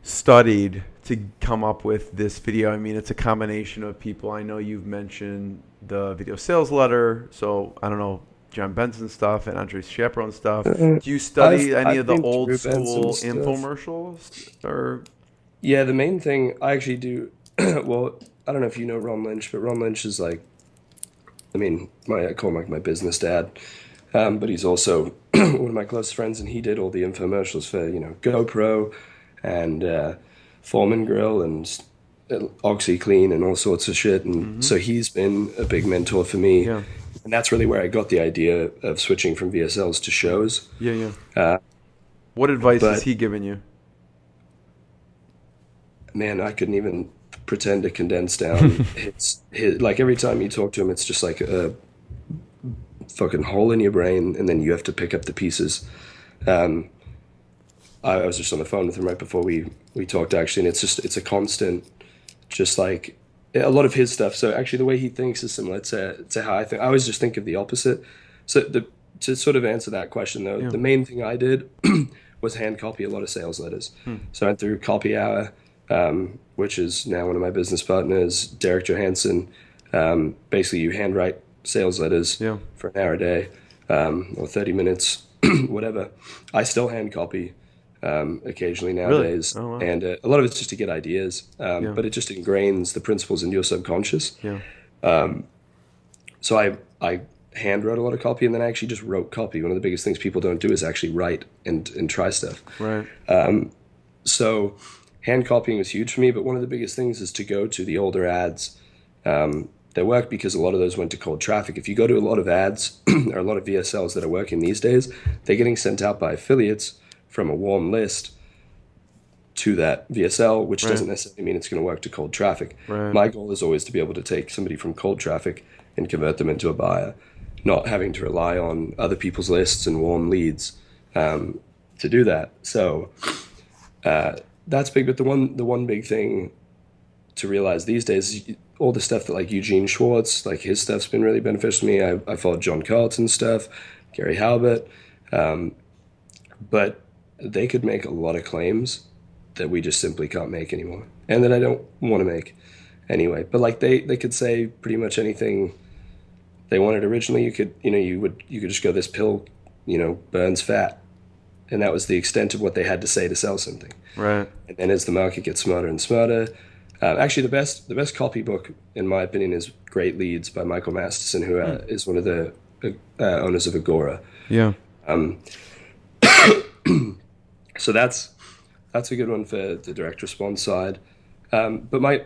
studied to come up with this video. I mean, it's a combination of people. I know you've mentioned the video sales letter, so I don't know, John Benson stuff and Andres Chaperone stuff. Do you study any of the old school infomercials? Or yeah, the main thing I actually do. Well, I don't know if you know Ron Lynch, but Ron Lynch is like, I mean, I call him like my business dad, but he's also one of my close friends, and he did all the infomercials for GoPro and Foreman Grill and OxyClean and all sorts of shit, and so he's been a big mentor for me. Yeah. And that's really where I got the idea of switching from VSLs to shows. Yeah. What advice has he given you? Man, I couldn't even pretend to condense down. It's like every time you talk to him, it's just like a fucking hole in your brain, and then you have to pick up the pieces. I was just on the phone with him right before we talked, actually, and it's a constant, just like a lot of his stuff. So actually the way he thinks is similar to how I think. I always just think of the opposite. So to sort of answer that question though, the main thing I did was hand copy a lot of sales letters. So I went through Copy Hour, which is now one of my business partners, Derek Johansson. Basically you handwrite sales letters for an hour a day, or 30 minutes, whatever. I still hand copy occasionally nowadays. Really? Oh, wow. And a lot of it's just to get ideas, but it just ingrains the principles into your subconscious. So I hand wrote a lot of copy, and then I actually just wrote copy. One of the biggest things people don't do is actually write and try stuff. Right. So hand copying was huge for me, but one of the biggest things is to go to the older ads that work, because a lot of those went to cold traffic. If you go to a lot of ads or a lot of VSLs that are working these days, they're getting sent out by affiliates from a warm list to that VSL, which doesn't necessarily mean it's going to work to cold traffic. My goal is always to be able to take somebody from cold traffic and convert them into a buyer, not having to rely on other people's lists and warm leads to do that. So that's big. But the one big thing to realize these days is all the stuff that like Eugene Schwartz, like his stuff's been really beneficial to me. I followed John Carlton's stuff, Gary Halbert, but they could make a lot of claims that we just simply can't make anymore, and that I don't want to make anyway. But like they could say pretty much anything they wanted originally. You could just go, this pill, burns fat, and that was the extent of what they had to say to sell something. Right. And then as the market gets smarter and smarter, actually the best copybook in my opinion is Great Leads by Michael Masterson, who is one of the owners of Agora. Yeah. So that's a good one for the direct response side. But my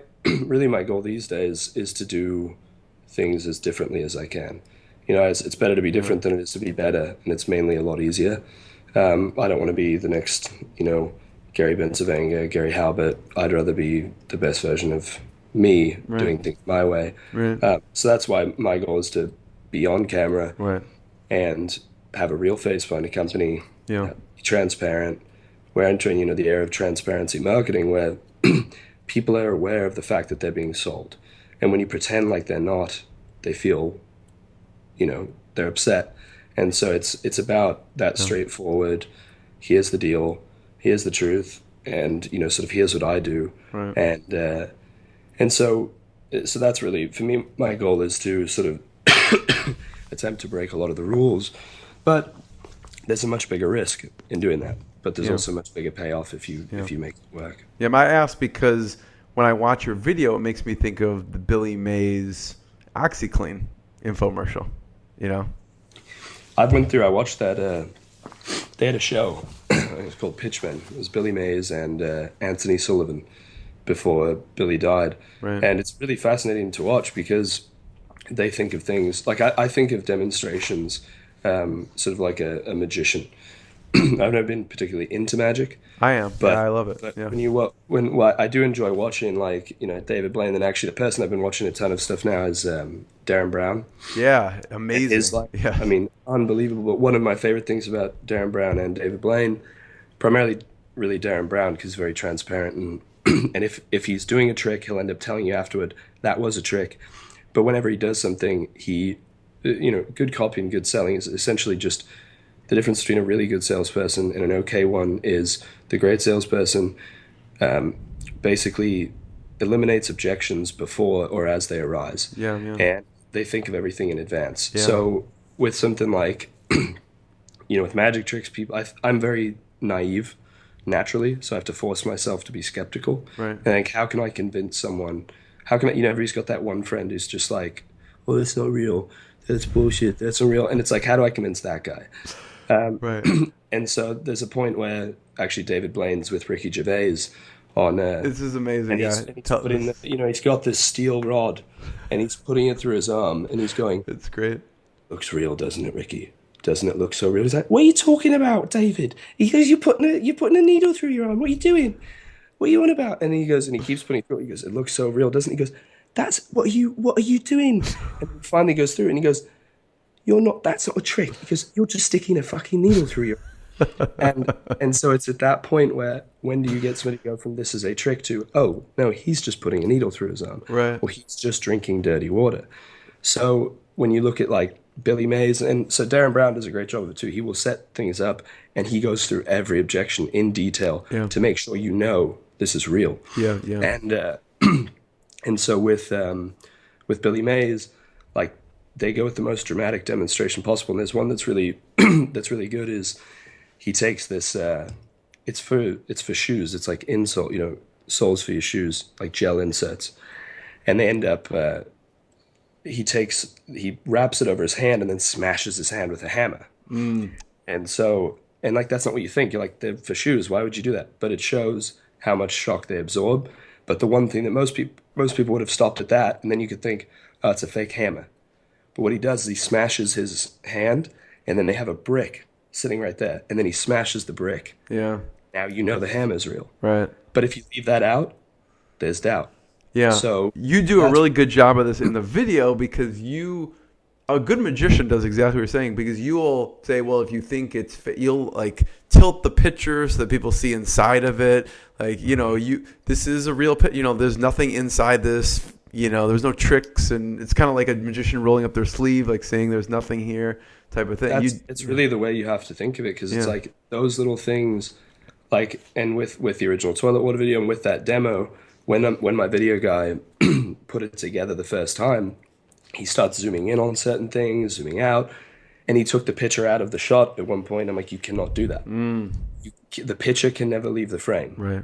goal these days is to do things as differently as I can. It's better to be different than it is to be better, and it's mainly a lot easier. I don't want to be the next, Gary Bencivenga, Gary Halbert. I'd rather be the best version of me, doing things my way. Right. So that's why my goal is to be on camera and have a real face behind a company, be transparent. We're entering, the era of transparency marketing where people are aware of the fact that they're being sold. And when you pretend like they're not, they feel, they're upset. And so it's about that straightforward, here's the deal, here's the truth, and, sort of here's what I do. Right. And so that's really, for me, my goal is to sort of attempt to break a lot of the rules. But there's a much bigger risk in doing that. But there's also a much bigger payoff if you make it work. Yeah, I ask because when I watch your video, it makes me think of the Billy Mays OxyClean infomercial. I watched that. They had a show. It was called Pitchmen. It was Billy Mays and Anthony Sullivan before Billy died. Right. And it's really fascinating to watch because they think of things like I think of demonstrations sort of like a magician. I've never been particularly into magic. I am, but I love it. But when I do enjoy watching, like David Blaine, and actually the person I've been watching a ton of stuff now is Darren Brown. Yeah, amazing. Is unbelievable. But one of my favorite things about Darren Brown and David Blaine, primarily really Darren Brown, because he's very transparent, and and if he's doing a trick, he'll end up telling you afterward that was a trick. But whenever he does something, he, good copy and good selling is essentially just. The difference between a really good salesperson and an okay one is the great salesperson basically eliminates objections before or as they arise. Yeah. And they think of everything in advance. Yeah. So with something like, with magic tricks, I'm very naive naturally, so I have to force myself to be skeptical. Right. And think, how can I convince someone? How can I, everybody's got that one friend who's just like, well, that's not real. That's bullshit. That's unreal. And it's like, how do I convince that guy? Right. And so there's a point where actually David Blaine's with Ricky Gervais on. This is amazing. And he's got this steel rod, and he's putting it through his arm, and he's going. It's great. Looks real, doesn't it, Ricky? Doesn't it look so real? He's like, what are you talking about, David? He goes, you're putting a needle through your arm. What are you doing? What are you on about? And he goes, and he keeps putting it through. He goes, it looks so real, doesn't it? He goes, what are you doing? And he finally goes through it, and he goes. That's not a trick, because you're just sticking a fucking needle through your and so it's at that point where when do you get somebody to go from this is a trick to, oh no, he's just putting a needle through his arm, right? Or he's just drinking dirty water. So when you look at like Billy Mays, and so Darren Brown does a great job of it too. He will set things up and he goes through every objection in detail to make sure this is real. Yeah. And so with Billy Mays, like, they go with the most dramatic demonstration possible. And there's one that's really good is he takes this it's for shoes. It's like insole, soles for your shoes, like gel inserts. And they end up he wraps it over his hand and then smashes his hand with a hammer. And like that's not what you think. You're like, they're for shoes, why would you do that? But it shows how much shock they absorb. But the one thing that most people would have stopped at that, and then you could think, oh, it's a fake hammer. But what he does is he smashes his hand, and then they have a brick sitting right there, and then he smashes the brick. Yeah. Now the hammer's real. Right. But if you leave that out, there's doubt. Yeah. So you do a really good job of this in the video, because a good magician does exactly what you're saying, because you will say, well, if you think you'll like tilt the picture so that people see inside of it. Like, this is a real there's nothing inside this, there's no tricks, and it's kind of like a magician rolling up their sleeve, like saying there's nothing here type of thing. It's really the way you have to think of it, because it's like those little things, like, and with the original toilet water video and with that demo, when my video guy put it together the first time, he starts zooming in on certain things, zooming out, and he took the picture out of the shot at one point. I'm like, you cannot do that. The picture can never leave the frame. Right.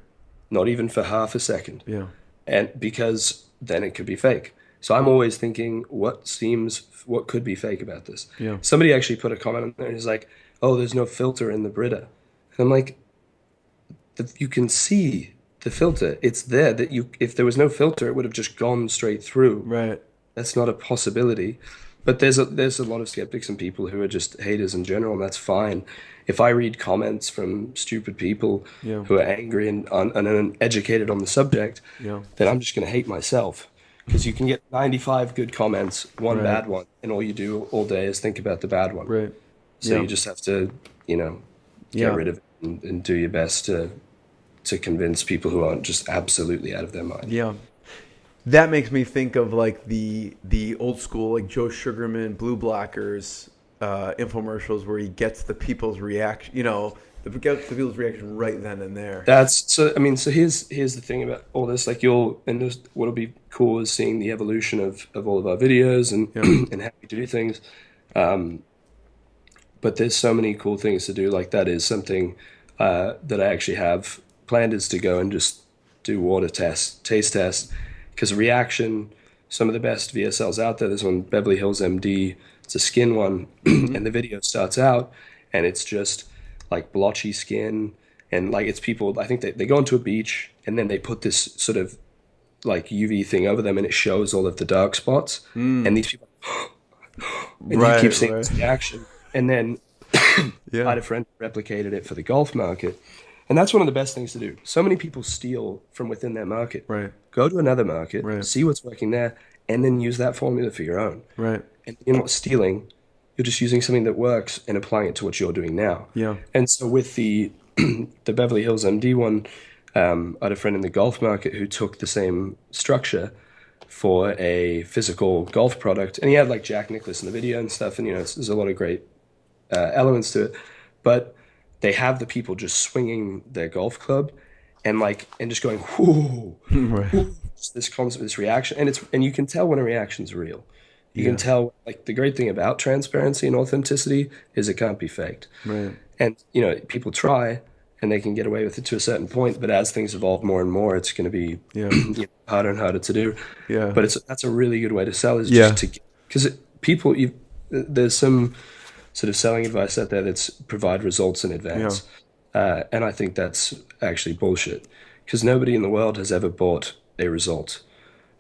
Not even for half a second. Yeah. And because then it could be fake. So I'm always thinking, what could be fake about this? Yeah. Somebody actually put a comment on there and he's like, oh, there's no filter in the Brita. And I'm like, you can see the filter. It's there. If there was no filter, it would have just gone straight through. Right. That's not a possibility. But there's a lot of skeptics and people who are just haters in general, and that's fine. If I read comments from stupid people who are angry and uneducated on the subject, then I'm just going to hate myself. Because you can get 95 good comments, one bad one, and all you do all day is think about the bad one. Right. So you just have to, get rid of it and do your best to convince people who aren't just absolutely out of their mind. Yeah. That makes me think of like the old school, like Joe Sugarman, Blue Blockers infomercials, where he gets the people's reaction, gets the people's reaction right then and there. So here's the thing about all this, like what'll be cool is seeing the evolution of all of our videos and and how we do things. But there's so many cool things to do. Like that is something that I actually have planned, is to go and just do water tests, taste tests. Because reaction, some of the best VSLs out there, there's one, Beverly Hills MD, it's a skin one, and the video starts out, and it's just like blotchy skin, and like it's people, I think they go into a beach, and then they put this sort of like UV thing over them, and it shows all of the dark spots, and these people, and you keep seeing this reaction. And then I had a friend who replicated it for the golf market. And that's one of the best things to do. So many people steal from within their market. Right. Go to another market, see what's working there, and then use that formula for your own. Right. And you're not stealing. You're just using something that works and applying it to what you're doing now. Yeah. And so with the Beverly Hills MD one, I had a friend in the golf market who took the same structure for a physical golf product. And he had like Jack Nicklaus in the video and stuff. And, there's a lot of great elements to it. But they have the people just swinging their golf club and just going, whoo, this reaction. And you can tell when a reaction's real. You can tell, like, the great thing about transparency and authenticity is it can't be faked. Right. And, people try and they can get away with it to a certain point, but as things evolve more and more, it's going to be harder and harder to do. Yeah. But that's a really good way to sell, is just to, because there's some sort of selling advice out there that's provide results in advance. And I think that's actually bullshit, because nobody in the world has ever bought a result.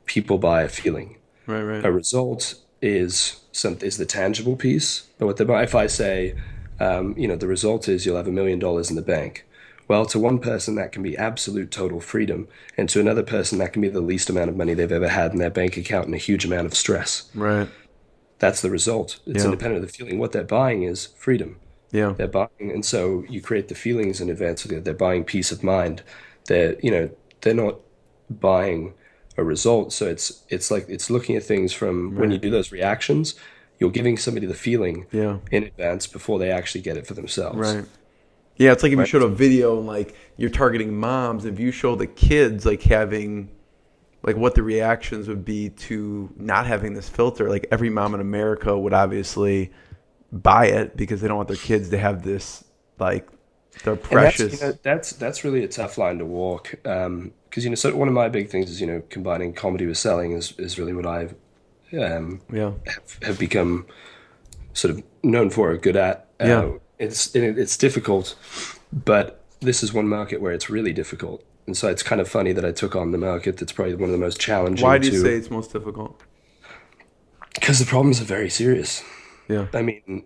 People buy a feeling. Right. A result is the tangible piece. But what they buy, if I say, the result is you'll have $1 million in the bank. Well, to one person that can be absolute total freedom, and to another person that can be the least amount of money they've ever had in their bank account and a huge amount of stress. Right. That's the result. It's independent of the feeling. What they're buying is freedom. Yeah. They're buying, and so you create the feelings in advance. They're buying peace of mind. They're not buying a result. So it's like it's looking at things from when you do those reactions, you're giving somebody the feeling in advance before they actually get it for themselves. Right. Yeah, it's like if you showed a video and like you're targeting moms, if you show the kids like having like what the reactions would be to not having this filter, like every mom in America would obviously buy it because they don't want their kids to have this, like, they're precious. That's really a tough line to walk, because so one of my big things is combining comedy with selling is really what I've have become sort of known for or good at. It's difficult, but this is one market where it's really difficult. And so it's kind of funny that I took on the market that's probably one of the most challenging. Why do you say it's most difficult? Because the problems are very serious. Yeah. I mean,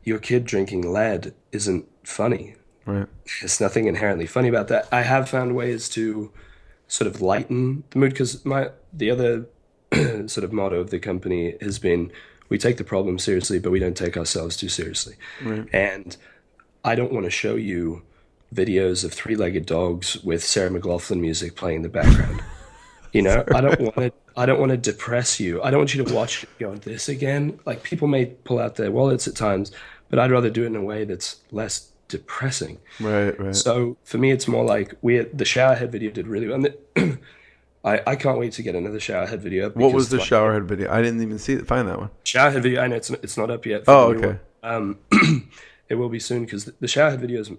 your kid drinking lead isn't funny. Right. There's nothing inherently funny about that. I have found ways to sort of lighten the mood, because the other sort of motto of the company has been, we take the problem seriously, but we don't take ourselves too seriously. Right. And I don't want to show you videos of three-legged dogs with Sarah McLachlan music playing in the background. You know, I don't want to depress you. I don't want you to watch it going, this again. Like, people may pull out their wallets at times, but I'd rather do it in a way that's less depressing. Right, right. So for me, it's more like the showerhead video did really well. And I can't wait to get another showerhead video up. What was the like, showerhead video? I didn't even find that one. Showerhead video, I know it's not up yet. Oh, okay. It will be soon, because the showerhead video is,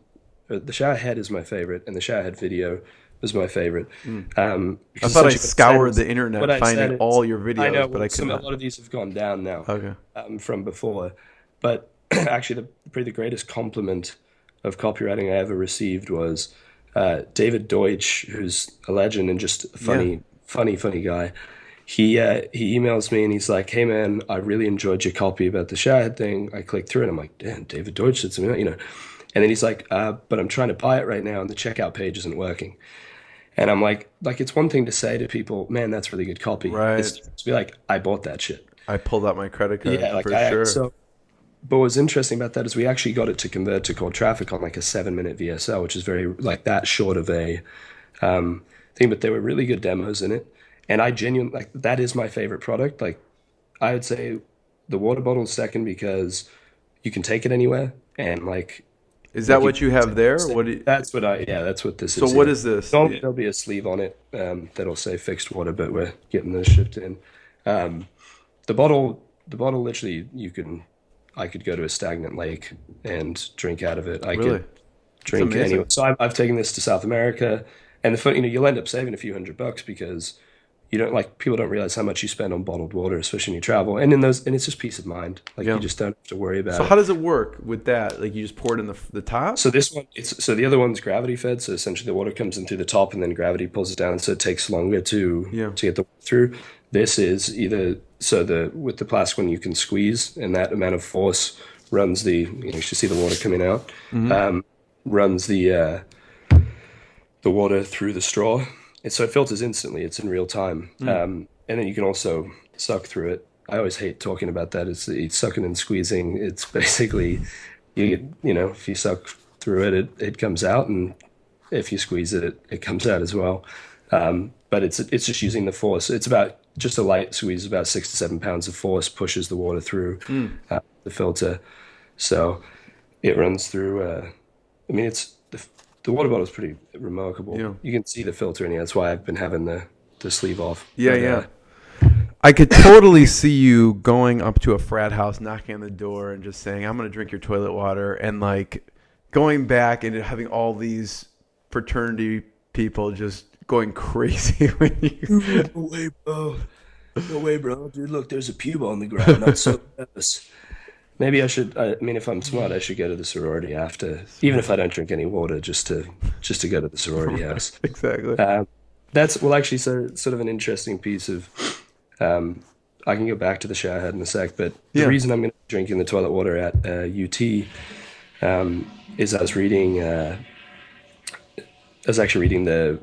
the showerhead is my favorite, and the showerhead video was my favorite. I thought I scoured the internet finding all your videos, I know, but I couldn't. A lot of these have gone down now. Okay. From before, but actually, probably the greatest compliment of copywriting I ever received was David Deutsch, who's a legend and just a funny guy. He emails me and he's like, "Hey man, I really enjoyed your copy about the showerhead thing." I clicked through it. I'm like, "Damn, David Deutsch said something," you know. And then he's like, "But I'm trying to buy it right now, and the checkout page isn't working." And I'm like, it's one thing to say to people, "Man, that's really good copy." Right. It's to be like, "I bought that shit." I pulled out my credit card. Yeah, like for sure. So, but what's interesting about that is we actually got it to convert to cold traffic on like a 7-minute VSL, which is very like that short of a thing. But there were really good demos in it, and I genuinely like that is my favorite product. Like, I would say the water bottle's second because you can take it anywhere, and like. Is that what you have there? That's what this is. So what is this? There'll be a sleeve on it that'll say Fixt Water, but we're getting those shipped in. The bottle literally I could go to a stagnant lake and drink out of it. I could drink anywhere. So I've taken this to South America, and you'll end up saving a few $100 because people don't realize how much you spend on bottled water, especially when you travel. And and it's just peace of mind. Like you just don't have to worry about it. So how does it work with that? Like you just pour it in the top? So this one, the other one's gravity fed. So essentially the water comes in through the top and then gravity pulls it down. So it takes longer to get the water through. This is with the plastic one you can squeeze, and that amount of force runs you should see the water coming out, runs the water through the straw. And so it filters instantly. It's in real time. And then you can also suck through it. I always hate talking about that. It's sucking and squeezing. It's basically, if you suck through it, it comes out. And if you squeeze it, it comes out as well. But it's just using the force. It's about just a light squeeze, about 6 to 7 pounds of force pushes the water through the filter. So it runs through, the water bottle is pretty remarkable. Yeah. You can see the filter in here. That's why I've been having the sleeve off. Yeah. I could totally see you going up to a frat house, knocking on the door, and just saying, "I'm going to drink your toilet water," and like going back and having all these fraternity people just going crazy when you. No way, bro. Dude, look, there's a pube on the ground. I'm so nervous. Maybe I should. If I'm smart, I should go to the sorority after, even if I don't drink any water, just to go to the sorority house. Exactly. That's actually sort of an interesting piece of. I can go back to the showerhead in a sec, but the reason I'm going to be drinking the toilet water at UT is I was actually reading the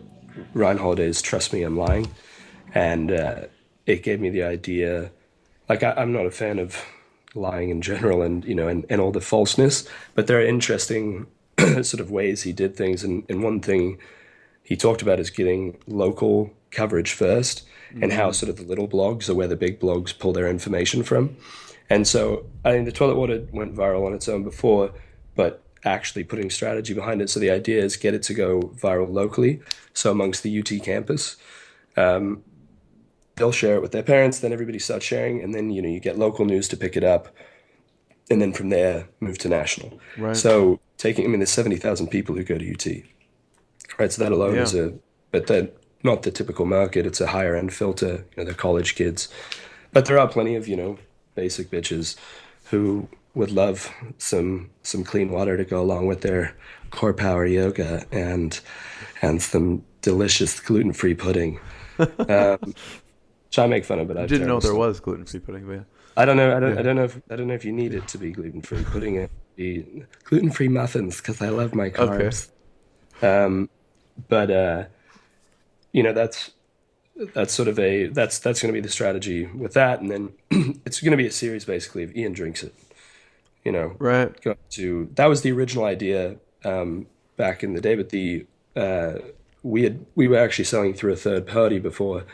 Ryan Holiday's "Trust Me, I'm Lying," and it gave me the idea. Like I'm not a fan of lying in general and all the falseness, but there are interesting sort of ways he did things, and one thing he talked about is getting local coverage first, and how sort of the little blogs are where the big blogs pull their information from. And so I think the toilet water went viral on its own before, but actually putting strategy behind it. So the idea is get it to go viral locally, so amongst the UT campus. They'll share it with their parents, then everybody starts sharing, and then you get local news to pick it up, and then from there move to national. Right. So there's 70,000 people who go to UT, right? So that alone is but they're not the typical market. It's a higher end filter. They're college kids, but there are plenty of basic bitches who would love some clean water to go along with their core power yoga and some delicious gluten-free pudding. Which I make fun of, but I didn't know there was gluten-free pudding. But I don't know. I don't know if you need it to be gluten-free. Pudding it be gluten-free muffins because I love my carbs. Okay. But that's sort of that's going to be the strategy with that, and then it's going to be a series basically of Ian drinks it, Right. That was the original idea back in the day, but we were actually selling through a third party before,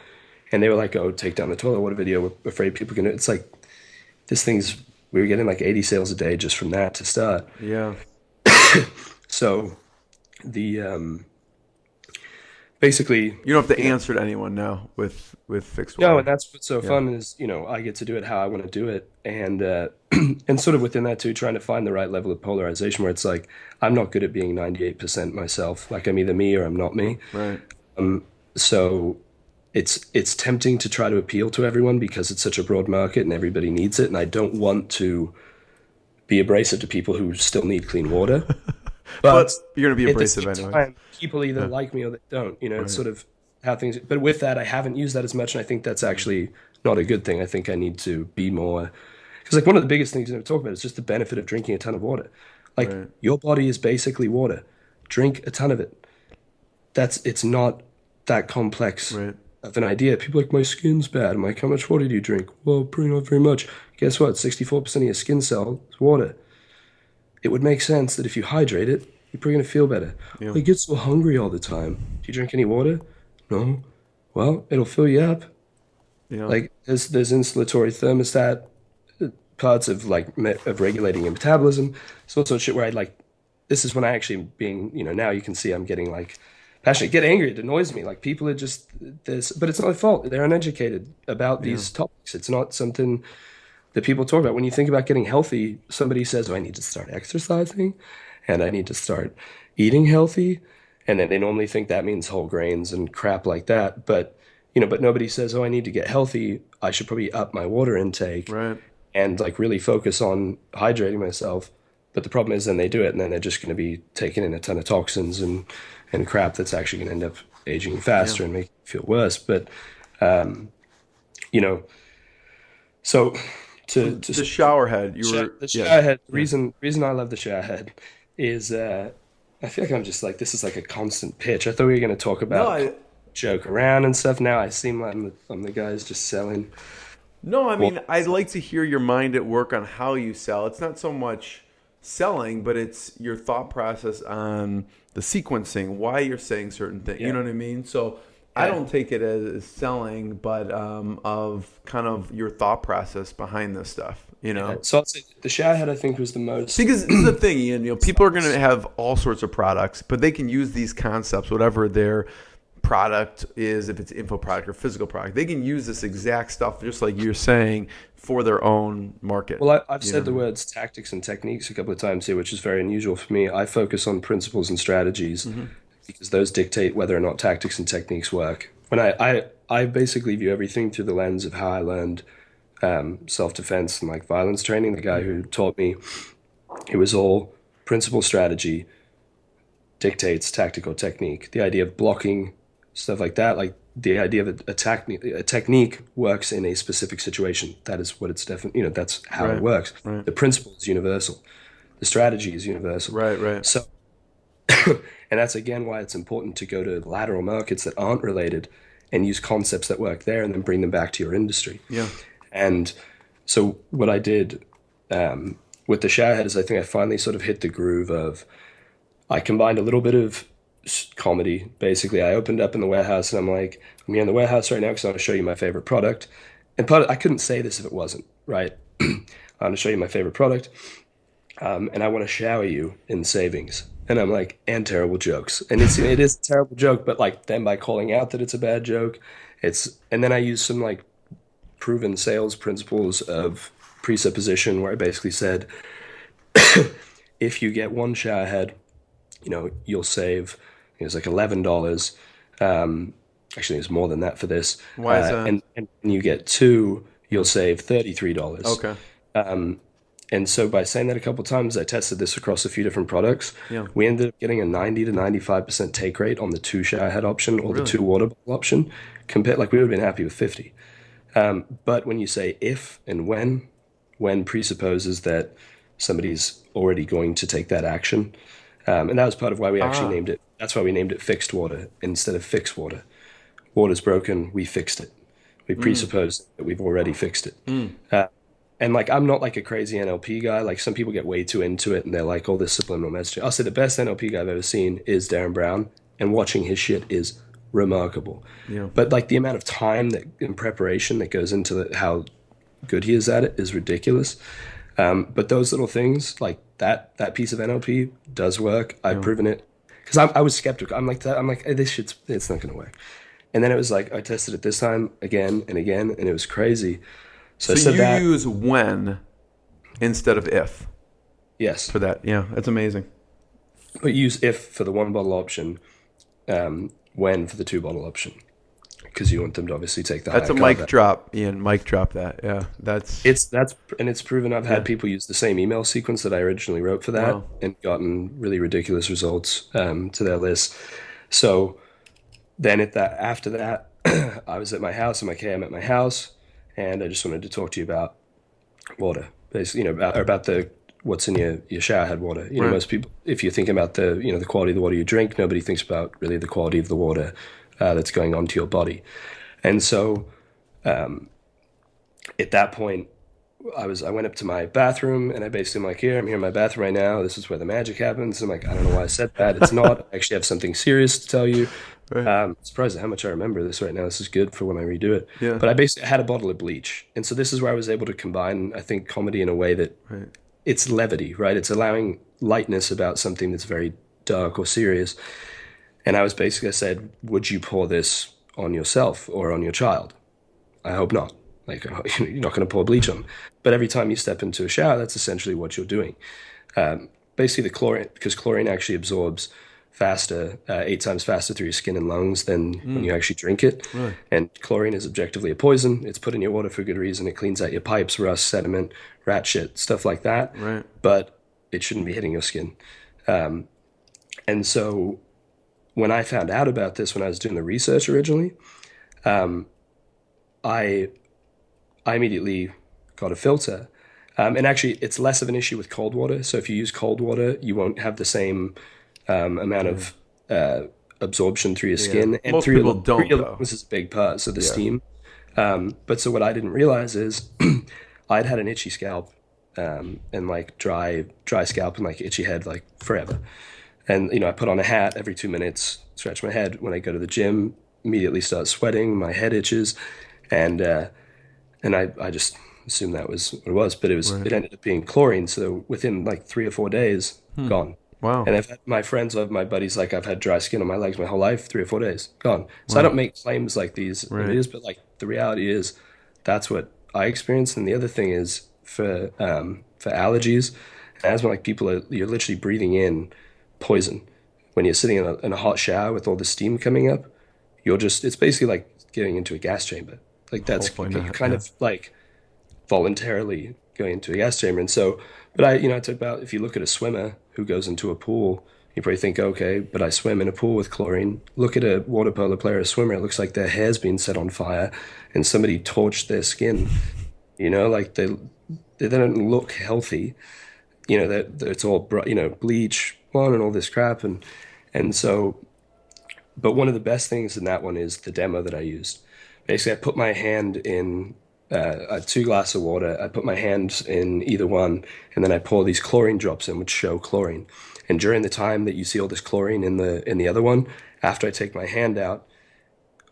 and they were like, "Oh, take down the toilet water video. We're afraid people can." It's like we were getting like 80 sales a day just from that to start. Yeah. So the basically, You don't have to answer to anyone now with Fixt no, Water. and that's what's so fun is, I get to do it how I want to do it. And and sort of within that too, trying to find the right level of polarization where it's like, I'm not good at being 98% myself. Like I'm either me or I'm not me. Right. So it's tempting to try to appeal to everyone because it's such a broad market and everybody needs it. And I don't want to be abrasive to people who still need clean water. But you're going to be at the abrasive same anyway. time, people either like me or they don't. It's sort of how things. But with that, I haven't used that as much, and I think that's actually not a good thing. I think I need to be more, because like one of the biggest things you never talk about is just the benefit of drinking a ton of water. Like your body is basically water. Drink a ton of it. It's not that complex of an idea. People are like, my skin's bad. I'm like, how much water do you drink? Well, pretty not very much. Guess what? 64% of your skin cell is water. It would make sense that if you hydrate it, you're probably going to feel better. Yeah. Well, you get so hungry all the time. Do you drink any water? No. Well, it'll fill you up. Yeah. Like there's insulatory thermostat parts of of regulating your metabolism. So all sorts of shit where this is when I actually being, now you can see I'm getting like passionate, get angry. It annoys me. Like people are just this, but it's not their fault. They're uneducated about these topics. It's not something that people talk about. When you think about getting healthy, somebody says, oh, I need to start exercising and I need to start eating healthy. And then they normally think that means whole grains and crap like that. But nobody says, oh, I need to get healthy. I should probably up my water intake and really focus on hydrating myself. But the problem is then they do it and then they're just going to be taking in a ton of toxins and crap that's actually going to end up aging you faster and make you feel worse. But, so the showerhead. The showerhead. The reason I love the showerhead is I feel like I'm just like, this is like a constant pitch. I thought we were going to talk about joke around and stuff. Now I seem like I'm the guy who's just selling. No, I mean, I'd like to hear your mind at work on how you sell. It's not so much selling, but it's your thought process on the sequencing, why you're saying certain things. You know what I mean? So I don't take it as selling, but of kind of your thought process behind this stuff. So I'd say the showerhead I think was the most, because this is the thing, Ian. People are going to have all sorts of products, but they can use these concepts, whatever their product is, if it's info product or physical product, they can use this exact stuff, just like you're saying, for their own market. Well, I've said the words tactics and techniques a couple of times here, which is very unusual for me. I focus on principles and strategies because those dictate whether or not tactics and techniques work. When I basically view everything through the lens of how I learned self-defense and violence training. The guy who taught me, it was all principle, strategy dictates tactical technique. The idea of blocking, stuff like that, like the idea of a technique works in a specific situation. That is what it's definitely, that's how it works. The principle is universal. The strategy is universal. Right. So, and that's again why it's important to go to lateral markets that aren't related and use concepts that work there and then bring them back to your industry. Yeah. And so what I did with the showerhead is I think I finally sort of hit the groove of, I combined a little bit of comedy. Basically, I opened up in the warehouse and I'm like, I'm here in the warehouse right now because I want to show you my favorite product. And I couldn't say this if it wasn't, right? I want to show you my favorite product. And I want to shower you in savings. And I'm like, and terrible jokes. And it is a terrible joke, but then by calling out that it's a bad joke, and then I use some proven sales principles of presupposition where I basically said, if you get one shower head, you'll save, it was like $11. Actually, it's more than that for this. Why is that? And when you get two, you'll save $33. Okay. And so by saying that a couple of times, I tested this across a few different products. Yeah. We ended up getting a 90 to 95% take rate on the 2 shower head option or the 2 water bottle option. We would have been happy with 50. But when you say if and when presupposes that somebody's already going to take that action. And that was part of why we actually named it. That's why we named it Fixt Water instead of Fixt Water. Water's broken, we fixed it. We presuppose that we've already fixed it. And like, I'm not like a crazy NLP guy. Like some people get way too into it and they're like, all this subliminal messaging. I'll say the best NLP guy I've ever seen is Darren Brown, and watching his shit is remarkable. Yeah. But like the amount of time that in preparation that goes into how good he is at it is ridiculous. But those little things like that piece of NLP does work. I've proven it because I was skeptical. I'm like hey, it's not going to work. And then it was like I tested it this time again and again, and it was crazy. So I said you use when instead of if. Yes. For that, yeah, that's amazing. But use if for the 1 bottle option, when for the 2 bottle option, because you want them to obviously take the. That's a mic drop, Ian. Mic drop that. Yeah, it's proven. I've had people use the same email sequence that I originally wrote for that, and gotten really ridiculous results to their list. So then after that, I was at my house. I'm like, hey, I'm at my house, and I just wanted to talk to you about water, basically, about what's in your showerhead water. You know, most people, if you're thinking about the quality of the water you drink, nobody thinks about really the quality of the water that's going onto your body. And so at that point, I went up to my bathroom and I basically am like, I'm here in my bathroom right now. This is where the magic happens. I'm like, I don't know why I said that. It's not. I actually have something serious to tell you. I'm surprised at how much I remember this right now. This is good for when I redo it. Yeah. But I basically had a bottle of bleach. And so this is where I was able to combine, I think, comedy in a way that it's levity, right? It's allowing lightness about something that's very dark or serious. And I said, would you pour this on yourself or on your child? I hope not. Like, you're not going to pour bleach on. But every time you step into a shower, that's essentially what you're doing. Basically, the chlorine, because chlorine actually absorbs faster, 8 times faster through your skin and lungs than when you actually drink it. Right. And chlorine is objectively a poison. It's put in your water for good reason. It cleans out your pipes, rust, sediment, rat shit, stuff like that. Right. But it shouldn't be hitting your skin. And so when I found out about this, when I was doing the research originally, I immediately got a filter. And actually, it's less of an issue with cold water. So if you use cold water, you won't have the same amount of absorption through your skin. And most through people don't, though. This is a big part, so the steam. But so what I didn't realize is I'd had an itchy scalp and like dry scalp and like itchy head like forever. And, I put on a hat every 2 minutes, stretch my head. When I go to the gym, immediately start sweating, my head itches. And I just assumed that was what it was. But it ended up being chlorine. So within like 3 or 4 days, gone. Wow. And I've had my friends, my buddies, like I've had dry skin on my legs my whole life, 3 or 4 days, gone. So I don't make claims like these videos, but like the reality is that's what I experienced. And the other thing is for allergies and asthma, like you're literally breathing in poison. When you're sitting in a hot shower with all the steam coming up, it's basically like getting into a gas chamber. Like that's kind of like voluntarily going into a gas chamber. And so, but it's about, if you look at a swimmer who goes into a pool, you probably think, okay, but I swim in a pool with chlorine. Look at a water polo player, a swimmer, it looks like their hair's been set on fire and somebody torched their skin. Like they don't look healthy. It's all, bleach on and all this crap. And so, but one of the best things in that one is the demo that I used. Basically, I put my hand in 2 glasses of water. I put my hands in either one, and then I pour these chlorine drops in, which show chlorine. And during the time that you see all this chlorine in the other one, after I take my hand out,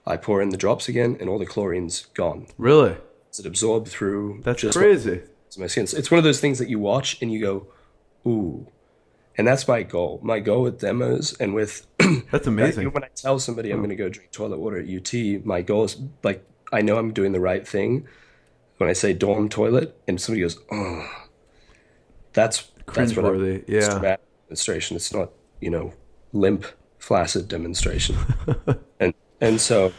I pour in the drops again, and all the chlorine's gone. Really? It's absorbed through. That's crazy. My skin. It's one of those things that you watch and you go, ooh. And that's my goal. My goal with demos and with that's amazing. When I tell somebody I'm going to go drink toilet water at UT, my goal is like I know I'm doing the right thing. When I say dorm toilet, and somebody goes, "Oh, that's what worthy." It's dramatic demonstration. It's not limp, flaccid demonstration. and so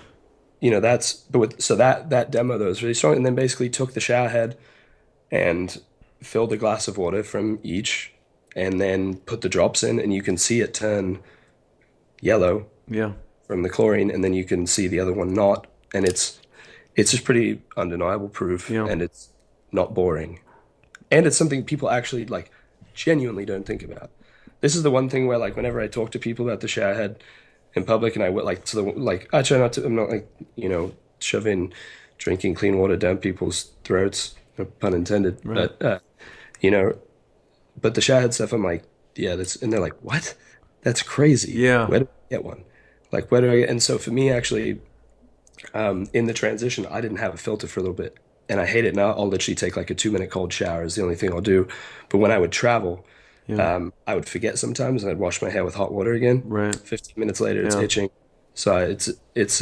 that demo though was really strong. And then basically took the shower head and filled a glass of water from each. And then put the drops in, and you can see it turn yellow from the chlorine, and then you can see the other one not. And it's just pretty undeniable proof, and it's not boring. And it's something people actually like genuinely don't think about. This is the one thing where like whenever I talk to people about the showerhead in public, and I would I try not to. I'm not like shoving drinking clean water down people's throats. no pun intended. Right. But you know, but the showerhead stuff, I'm like, yeah, that's, and they're like, what? That's crazy. Yeah. Where do I get one? Like, where do I get? And so for me, actually, in the transition, I didn't have a filter for a little bit, and I hate it now. I'll literally take like a 2 minute cold shower is the only thing I'll do. But when I would travel, Yeah. I would forget sometimes, and I'd wash my hair with hot water again. Right. 15 minutes later, it's Yeah. itching. So it's that's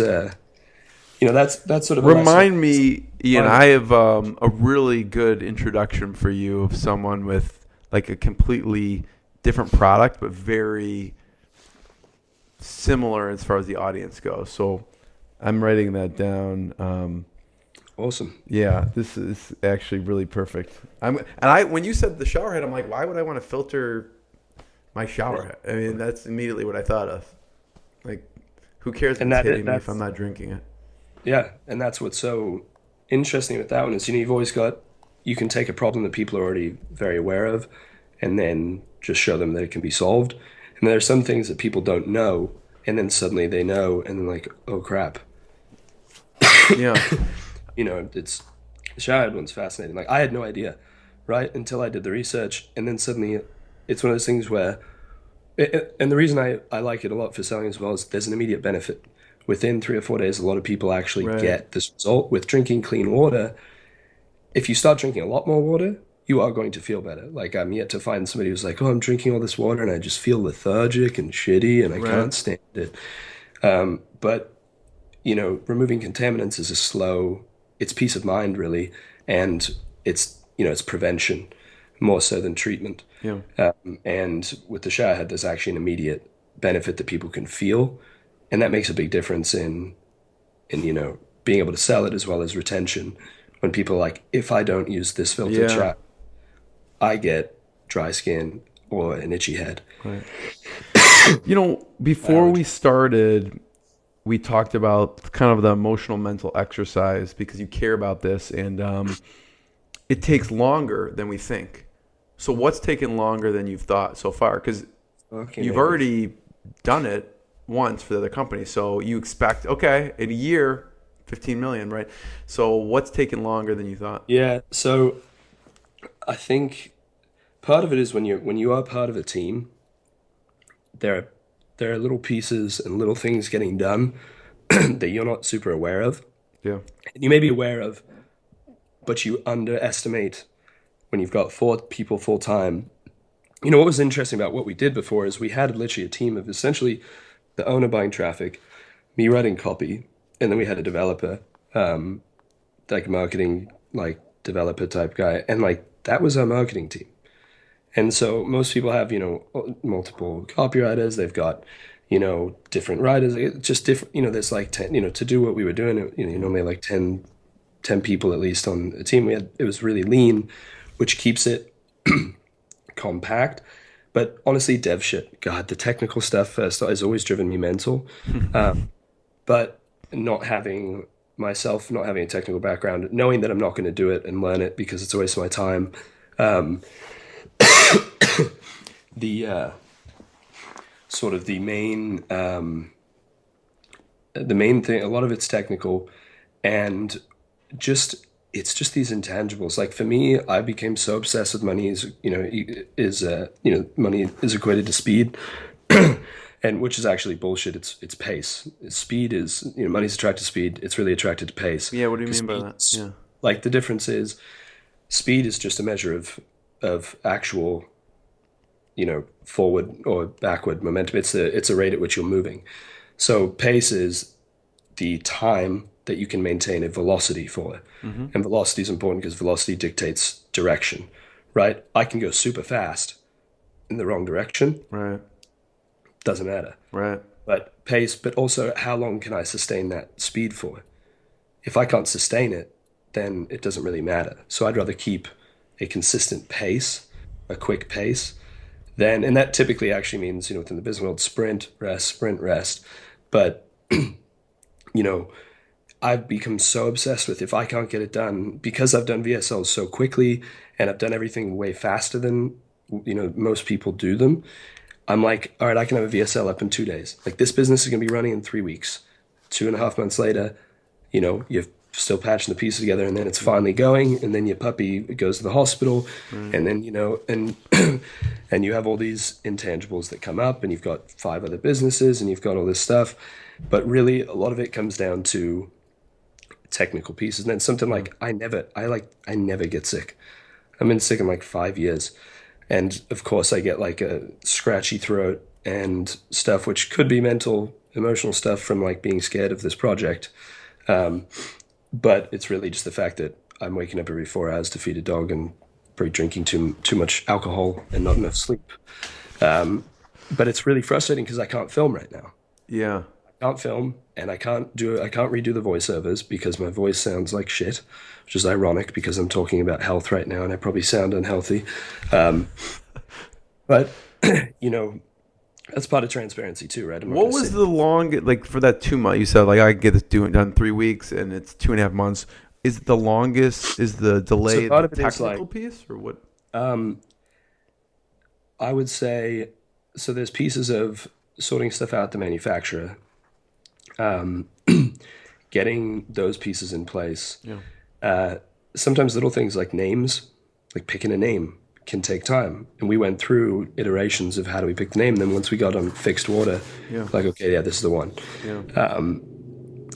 sort of a Remind me, Ian, I have a really good introduction for you of someone with like a completely different product, but very similar as far as the audience goes. So I'm writing that down. Awesome. Yeah, this is actually really perfect. When you said the shower head, I'm like, why would I want to filter my shower head? I mean, that's immediately what I thought of. Like, who cares if it's hitting me if I'm not drinking it? Yeah, and that's what's so interesting with that one is, you can take a problem that people are already very aware of and then just show them that it can be solved. And there are some things that people don't know, and then suddenly they know, and then like, oh crap. Yeah. It's the showerhead one's fascinating. Like I had no idea, right, until I did the research, and then suddenly it's one of those things where, and the reason I like it a lot for selling as well is there's an immediate benefit. Within 3 or 4 days, a lot of people actually get this result. With drinking clean water, if you start drinking a lot more water, you are going to feel better. Like I'm yet to find somebody who's like, oh, I'm drinking all this water and I just feel lethargic and shitty and I can't stand it. But removing contaminants is it's peace of mind really, and it's prevention more so than treatment. Yeah. And with the showerhead, there's actually an immediate benefit that people can feel, and that makes a big difference in being able to sell it as well as retention. When people are like, if I don't use this filtered shower, I get dry skin or an itchy head. Right. Before we started, we talked about kind of the emotional mental exercise because you care about this, and it takes longer than we think. So what's taken longer than you've thought so far? Because you've already done it once for the other company. So you expect, okay, in a year, 15 million, right? So what's taken longer than you thought? Yeah. So I think part of it is when you are part of a team, there are little pieces and little things getting done that you're not super aware of. Yeah. And you may be aware of, but you underestimate when you've got 4 people full time. What was interesting about what we did before is we had literally a team of essentially the owner buying traffic, me writing copy, and then we had a developer, like marketing, like developer type guy. And like, that was our marketing team. And so most people have, multiple copywriters. They've got, different writers, just different, there's like 10, to do what we were doing, normally like 10 people at least on a team. It was really lean, which keeps it compact. But honestly, dev shit, God, the technical stuff has always driven me mental. But not having a technical background, knowing that I'm not going to do it and learn it because it's a waste of my time. The sort of the main thing, a lot of it's technical, and it's just these intangibles. Like for me, I became so obsessed with money money is equated to speed, and which is actually bullshit. It's pace. Speed is, money's attracted to speed. It's really attracted to pace. Yeah. What do you mean by that? Yeah. Like the difference is, speed is just a measure of actual, forward or backward momentum. It's a rate at which you're moving. So pace is the time that you can maintain a velocity for. Mm-hmm. And velocity is important because velocity dictates direction, right? I can go super fast in the wrong direction. Right. Doesn't matter. Right. But pace, but also how long can I sustain that speed for? If I can't sustain it, then it doesn't really matter. So I'd rather keep a consistent pace, a quick pace, and that typically actually means, within the business world, sprint, rest. But, I've become so obsessed with, if I can't get it done, because I've done VSLs so quickly and I've done everything way faster than, most people do them. I'm like, all right, I can have a VSL up in 2 days. Like, this business is going to be running in 3 weeks. 2.5 months later, you've still patching the pieces together, and then it's finally going, and then your puppy goes to the hospital, and then and and you have all these intangibles that come up, and you've got 5 other businesses, and you've got all this stuff, but really a lot of it comes down to technical pieces. And then something like I never get sick. I've been sick in like 5 years, and of course I get like a scratchy throat and stuff, which could be mental, emotional stuff from like being scared of this project. But it's really just the fact that I'm waking up every 4 hours to feed a dog and probably drinking too much alcohol and not enough sleep. But it's really frustrating because I can't film right now. Yeah. I can't film, and I can't redo the voiceovers because my voice sounds like shit, which is ironic because I'm talking about health right now and I probably sound unhealthy. But that's part of transparency too, right? What was the long, like for that 2 months? You said like I get this done 3 weeks, and it's 2.5 months. Is the longest? Is the delay the technical piece, or what? I would say so. There's pieces of sorting stuff out the manufacturer, getting those pieces in place. Yeah. Sometimes little things like names, like picking a name, can take time, and we went through iterations of how do we pick the name. And then once we got on Fixt Water, like okay, yeah, this is the one. Yeah.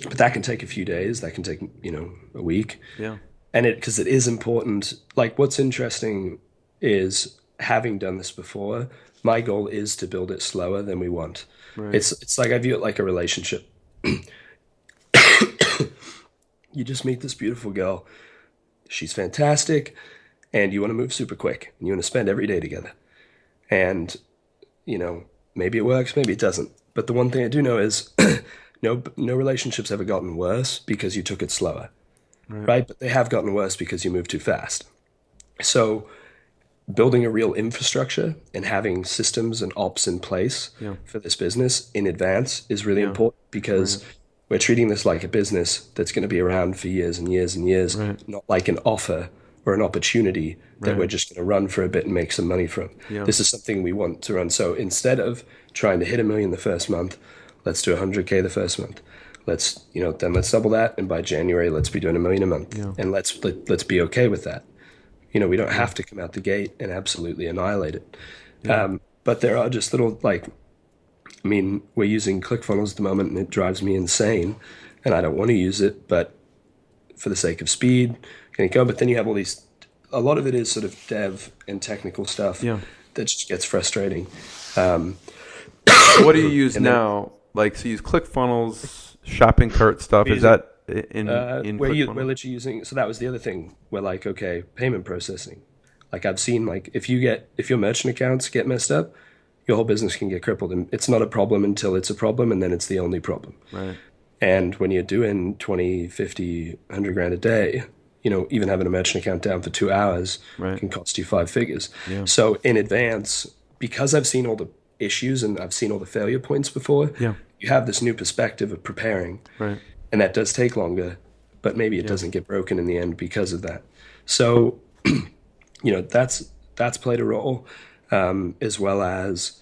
But that can take a few days. That can take a week. Yeah. And because it is important. Like what's interesting is having done this before. My goal is to build it slower than we want. Right. It's like I view it like a relationship. You just meet this beautiful girl. She's fantastic. And you want to move super quick, and you want to spend every day together. And, maybe it works, maybe it doesn't. But the one thing I do know is no relationship's ever gotten worse because you took it slower, right? But they have gotten worse because you moved too fast. So building a real infrastructure and having systems and ops in place for this business in advance is really important because we're treating this like a business that's going to be around for years and years and years, not like an offer or an opportunity that we're just going to run for a bit and make some money from. This is something we want to run. So instead of trying to hit $1 million the first month, let's do 100K the first month. Then let's double that, and by January let's be doing $1 million a month, and let's be okay with that. We don't have to come out the gate and absolutely annihilate it. But there are just little we're using ClickFunnels at the moment, and it drives me insane, and I don't want to use it, but for the sake of speed, can it go? But then you have a lot of it is sort of dev and technical stuff that just gets frustrating. What do you use now? So you use ClickFunnels, shopping cart stuff. Is that in we're literally using, so that was the other thing. We're like, okay, payment processing. Like I've seen, like if your merchant accounts get messed up, your whole business can get crippled, and it's not a problem until it's a problem, and then it's the only problem. Right. And when you're doing 20, 50, 100 grand a day, even having a merchant account down for 2 hours can cost you 5 figures. Yeah. So in advance, because I've seen all the issues and I've seen all the failure points before, you have this new perspective of preparing. Right. And that does take longer, but maybe it doesn't get broken in the end because of that. So, that's played a role, as well as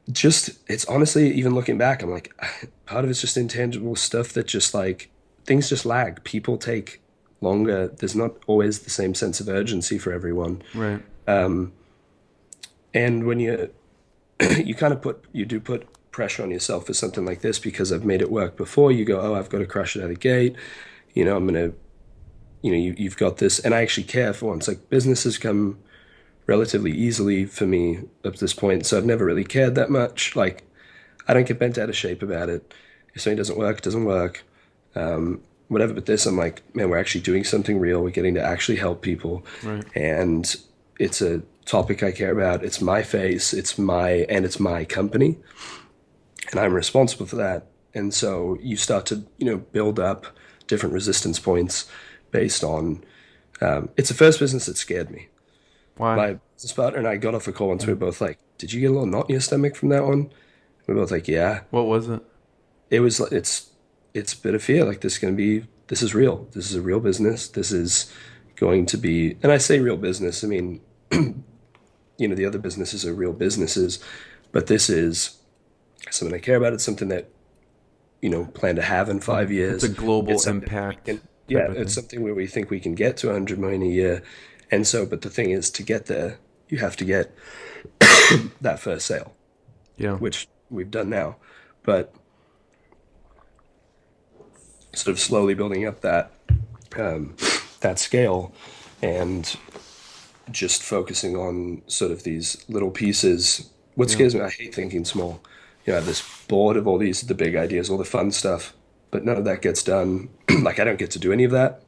it's honestly, even looking back, I'm like, part of it's just intangible stuff that just like, things just lag. People take longer. There's not always the same sense of urgency for everyone. Right. And when you do put pressure on yourself for something like this, because I've made it work before, you go, oh, I've got to crush it out of the gate. I'm going to, you've got this. And I actually care for once. Like businesses come relatively easily for me up to this point. So I've never really cared that much. Like I don't get bent out of shape about it. If something doesn't work, it doesn't work. Whatever. But this, I'm like, man, we're actually doing something real. We're getting to actually help people. Right. And it's a topic I care about. It's my face. It's my company. And I'm responsible for that. And so you start to, build up different resistance points based on, it's the first business that scared me. Why? My business partner and I got off a call once. We were both like, did you get a little knot in your stomach from that one? We were both like, yeah. What was it? It's a bit of fear. Like this is real. This is a real business. This is going to be, and I say real business, I mean, the other businesses are real businesses, but this is something I care about. It's something that plan to have in 5 years. It's a global It's something impact. it's something where we think we can get to 100 million a year. And so, but the thing is, to get there, you have to get that first sale, Yeah. which we've done now. But sort of slowly building up that scale, and just focusing on sort of these little pieces. What scares me, I hate thinking small. I have this board of all the big ideas, all the fun stuff, but none of that gets done. Like, I don't get to do any of that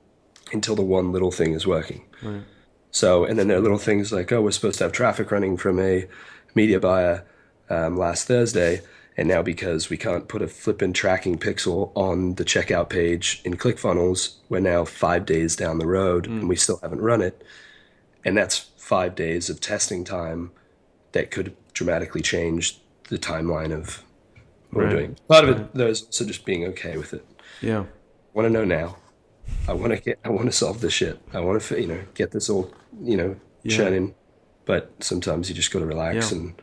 until the one little thing is working. Right. So, and then there are little things like, oh, we're supposed to have traffic running from a media buyer last Thursday, and now because we can't put a flippin' tracking pixel on the checkout page in ClickFunnels, we're now 5 days down the road and we still haven't run it. And that's 5 days of testing time that could dramatically change the timeline of what we're doing. Part of it, though, is also just being okay with it. Yeah. I want to know now. I want to solve this shit. I want to, get this all, churning. But sometimes you just got to relax and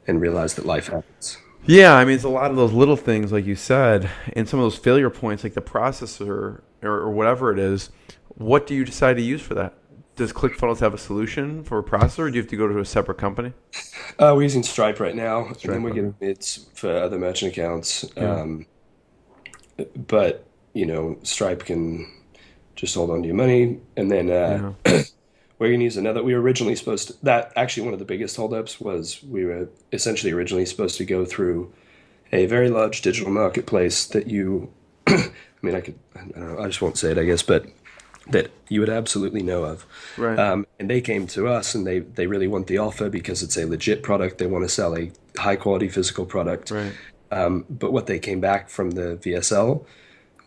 realize that life happens. Yeah, I mean, it's a lot of those little things, like you said, and some of those failure points, like the processor or whatever it is. What do you decide to use for that? Does ClickFunnels have a solution for a processor, or do you have to go to a separate company? We're using Stripe right now, and then we're getting bids for other merchant accounts. Yeah. But, Stripe can just hold on to your money, and then we're going to use another. We were originally supposed to, that actually one of the biggest holdups was we were essentially originally supposed to go through a very large digital marketplace that you, I don't know, I just won't say it, I guess, but that you would absolutely know of. Right. And they came to us, and they really want the offer because it's a legit product. They want to sell a high quality physical product. Right. But what they came back from the VSL,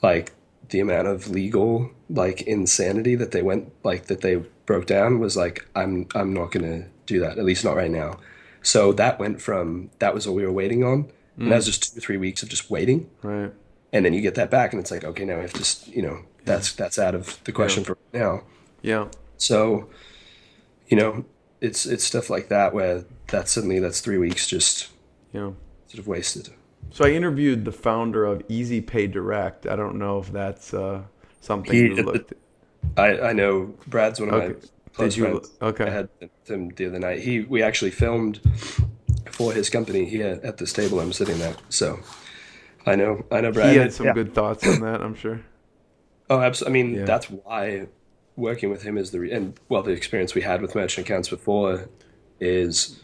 like the amount of legal insanity that they broke down was like, I'm not gonna do that, at least not right now. So that was all we were waiting on. And that was just 2 or 3 weeks of just waiting. Right. And then you get that back, and it's like, okay, now we have to that's out of the question for right now. Yeah. So, it's stuff like that where that's 3 weeks just sort of wasted. So I interviewed the founder of Easy Pay Direct. I don't know if that's something you looked at. I know Brad's one of my close friends. Okay. I had him the other night. We actually filmed for his company here at this table I'm sitting at. So I know Brad. He had some good thoughts on that, I'm sure. Oh, absolutely. I mean, that's why working with him is the experience we had with merchant accounts before is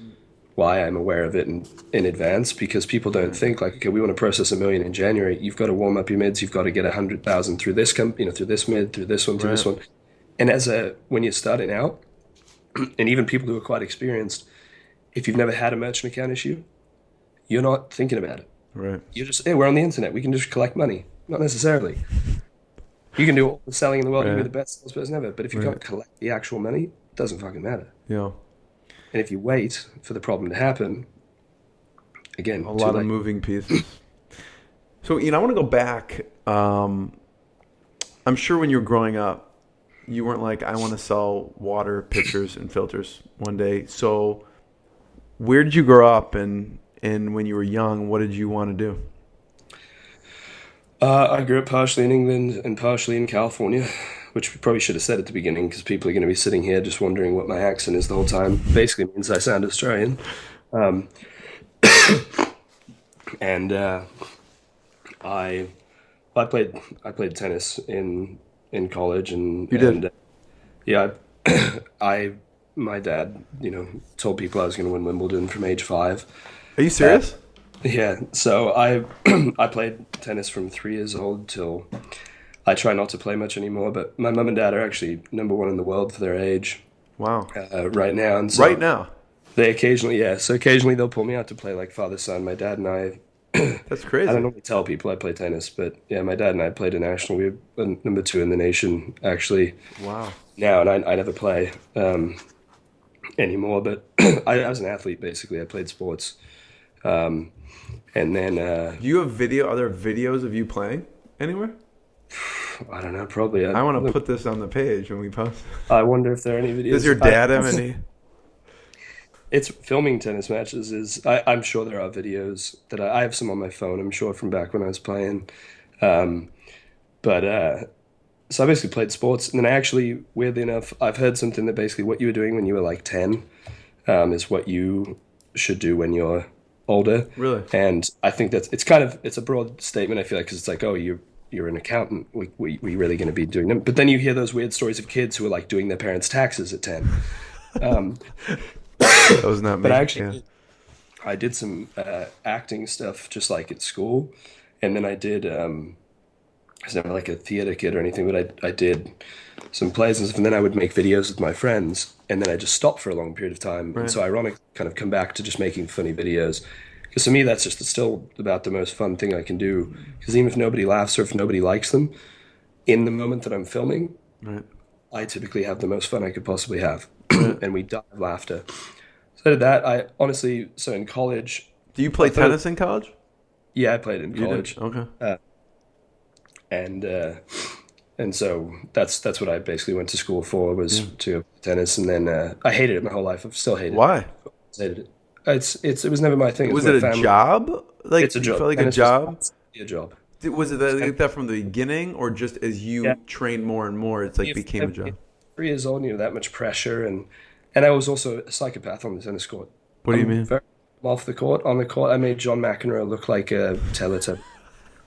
why I'm aware of it in advance, because people don't think like, okay, we want to process 1 million in January. You've got to warm up your mids. You've got to get 100,000 through this through this mid, through this one, through this one. And when you're starting out, and even people who are quite experienced, if you've never had a merchant account issue, you're not thinking about it. Right. You're just, hey, we're on the internet. We can just collect money. Not necessarily. You can do all the selling in the world. You can be the best salesperson ever. But if you can't collect the actual money, it doesn't fucking matter. Yeah. And if you wait for the problem to happen, again, a lot of moving pieces. So, I want to go back. I'm sure when you were growing up, you weren't like, I want to sell water pitchers and filters one day. So where did you grow up, and when you were young, what did you want to do? I grew up partially in England and partially in California, which we probably should have said at the beginning, because people are going to be sitting here just wondering what my accent is the whole time. Basically means I sound Australian. And I played tennis in college, and you did. My dad, told people I was going to win Wimbledon from age 5. Are you serious? Yeah, so I played tennis from 3 years old till I try not to play much anymore. But my mum and dad are actually #1 in the world for their age. Wow. Right now, and so right now, they occasionally they'll pull me out to play like father son. My dad and I. That's crazy. I don't normally tell people I play tennis, but yeah, my dad and I played a national. We were #2 in the nation actually. Wow. Now, and I never play anymore. But I was an athlete basically. I played sports. And then do you have video? Are there videos of you playing anywhere? I don't know. Probably. I want to put this on the page when we post. I wonder if there are any videos. Does your dad have any? It's filming tennis matches is I'm sure there are videos that I have some on my phone, I'm sure from back when I was playing. Um, but so I basically played sports, and then I actually, weirdly enough, I've heard something that basically what you were doing when you were like 10 is what you should do when you're older. Really? And I think that's it's a broad statement. I feel like because it's like, oh, you're an accountant. We really going to be doing them? But then you hear those weird stories of kids who are like doing their parents' taxes at 10. Um, That was not me. but I actually Yeah. I did some acting stuff just like at school, and then I did. I was never like a theater kid or anything, but I did some plays and stuff, and then I would make videos with my friends, and then I just stopped for a long period of time, and Right. so ironically, kind of come back to just making funny videos, because to me that's just still about the most fun thing I can do, because even if nobody laughs or if nobody likes them, in the moment that I'm filming, Right. I typically have the most fun I could possibly have, and we die of laughter. So I did that. I honestly, so in college, Do you play I thought- tennis in college? yeah, I played in You college. did? Okay. and uh, and so that's what I basically went to school for, was to go play tennis, and then I hated it my whole life. I've still hated Why? it. Hated it. It was never my thing. Was my it a family. job? Like, It's a you job. felt like a Tennis job? was a job. Was it like that from the beginning, or just as you Yeah. trained more and more, it's like became a job? 3 years old, you know, that much pressure, and I was also a psychopath on the tennis court. What do you I'm mean? very- off the court, on the court, I made John McEnroe look like a Teletubby.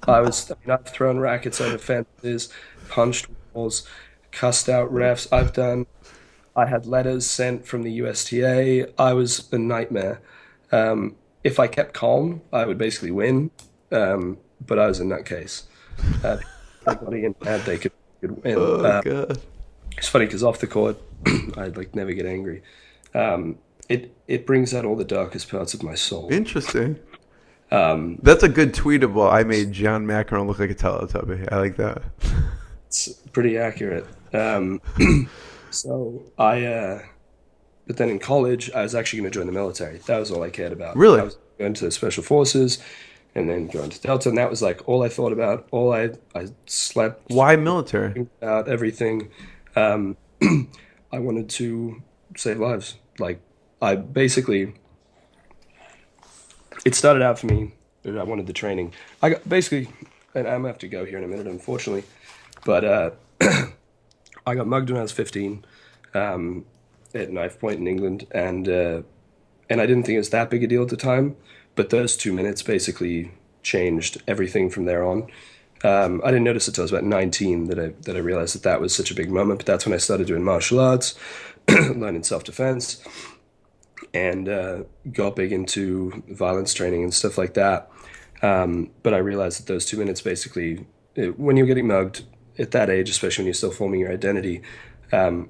I've thrown rackets over fences, punched walls, cussed out refs. I had letters sent from the USTA. I was a nightmare. If I kept calm, I would basically win. But I was a nutcase. Everybody in mad they could win. Oh god. It's funny because off the court, I'd like never get angry. It brings out all the darkest parts of my soul. Interesting. That's a good tweetable. I made John McEnroe look like a Teletubby. I like that. It's pretty accurate. So but then in college, I was actually going to join the military. That was all I cared about. Really? I was going to special forces, and then going to Delta, and that was like all I thought about. I slept Why military? about everything. I wanted to save lives. Like I basically, it started out for me that I wanted the training. I got basically, and I'm gonna have to go here in a minute, unfortunately, but I got mugged when I was 15 at knife point in England, and I didn't think it was that big a deal at the time, but those 2 minutes basically changed everything from there on. I didn't notice it until I was about 19 that I realized that was such a big moment, but that's when I started doing martial arts, learning self-defense, and got big into violence training and stuff like that. But I realized that those 2 minutes basically, when you're getting mugged at that age, especially when you're still forming your identity,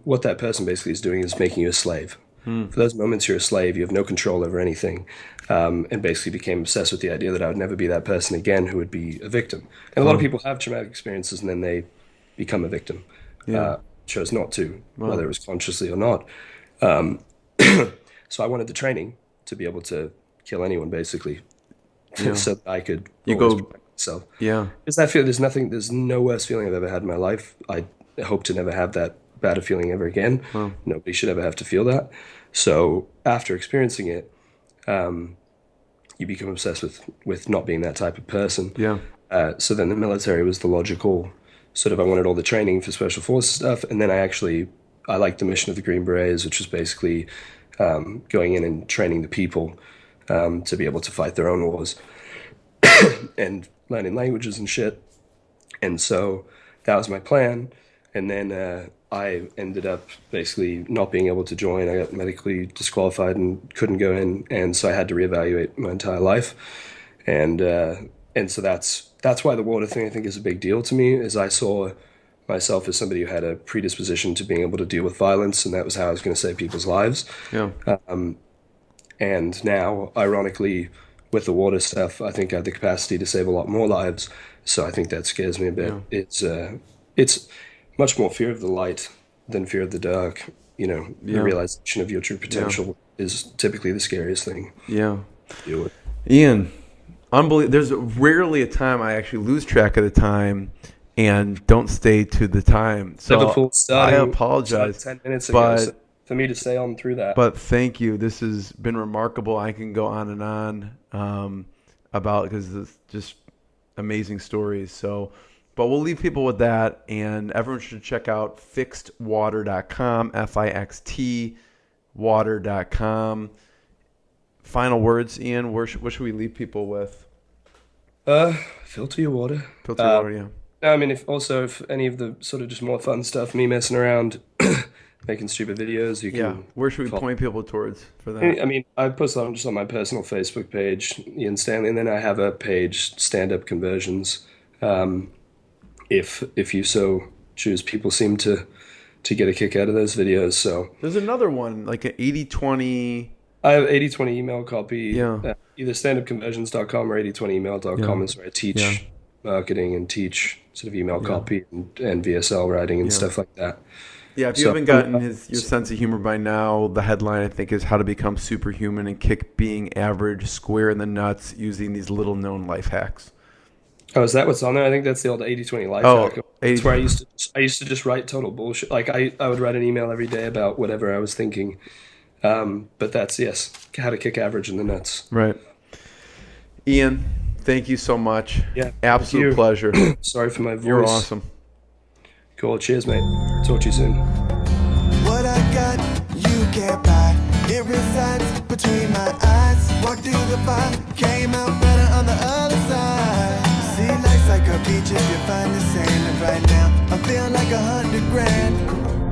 what that person basically is doing is making you a slave. For those moments, you're a slave. You have no control over anything, and basically became obsessed with the idea that I would never be that person again who would be a victim. And a lot of people have traumatic experiences and then they become a victim. Chose not to, whether it was consciously or not. So I wanted the training to be able to kill anyone, basically, so that I could You always go- protect myself. Yeah. Because I feel there's no worse feeling I've ever had in my life. I hope to never have that bad a feeling ever again. Nobody should ever have to feel that. So after experiencing it, you become obsessed with not being that type of person. Yeah. So then the military was the logical sort of, I wanted all the training for special forces stuff. And then I liked the mission of the Green Berets, which was basically going in and training the people to be able to fight their own wars and learning languages and shit. And so that was my plan. And then I ended up basically not being able to join. I got medically disqualified and couldn't go in. And so I had to reevaluate my entire life. And so that's why the water thing I think is a big deal to me, is I saw myself as somebody who had a predisposition to being able to deal with violence, and that was how I was going to save people's lives. Yeah. And now, ironically, with the water stuff, I think I have the capacity to save a lot more lives. So I think that scares me a bit. It's much more fear of the light than fear of the dark. You know, the realization of your true potential is typically the scariest thing Yeah. to deal with. Ian, unbelievable. There's rarely a time I actually lose track of the time and don't stay to the time. So Liverpool starting I apologize. 10 minutes ago. But So for me to stay on through that. But thank you. This has been remarkable. I can go on and on about, because it's just amazing stories. So, but we'll leave people with that, and everyone should check out fixtwater.com, FIXT water.com. Final words, Ian. What should we leave people with? Filter your water. Filter your water, yeah. I mean, if any of the sort of just more fun stuff, me messing around, making stupid videos, you can. Yeah. Where should we point people towards for that? I mean, I post them just on my personal Facebook page, Ian Stanley, and then I have a page, Stand Up Conversions. If you so choose, people seem to get a kick out of those videos. So there's another one, like an 80/20. I have 80/20 email copy. Yeah. Either standupconversions.com or 80/20email.com is where I teach marketing and teach sort of email copy and VSL writing and stuff like that. Yeah, if you haven't gotten your sense of humor by now, the headline, I think, is How to Become Superhuman and Kick Being Average Square in the Nuts Using These Little Known Life Hacks. Oh, is that what's on there? I think that's the old 80/20 life hack. That's where I used to just write total bullshit. Like I would write an email every day about whatever I was thinking. But that's, how to kick average in the nuts. Right. Ian, thank you so much. Yeah. Absolute pleasure. Sorry for my voice. You're awesome. Cool. Cheers, mate. Talk to you soon. What I got, you can't buy. It resides between my eyes. Walked through the fire, came out better on the other side. See, life's like a beach if you find the sand. And right now, I feel like 100 grand.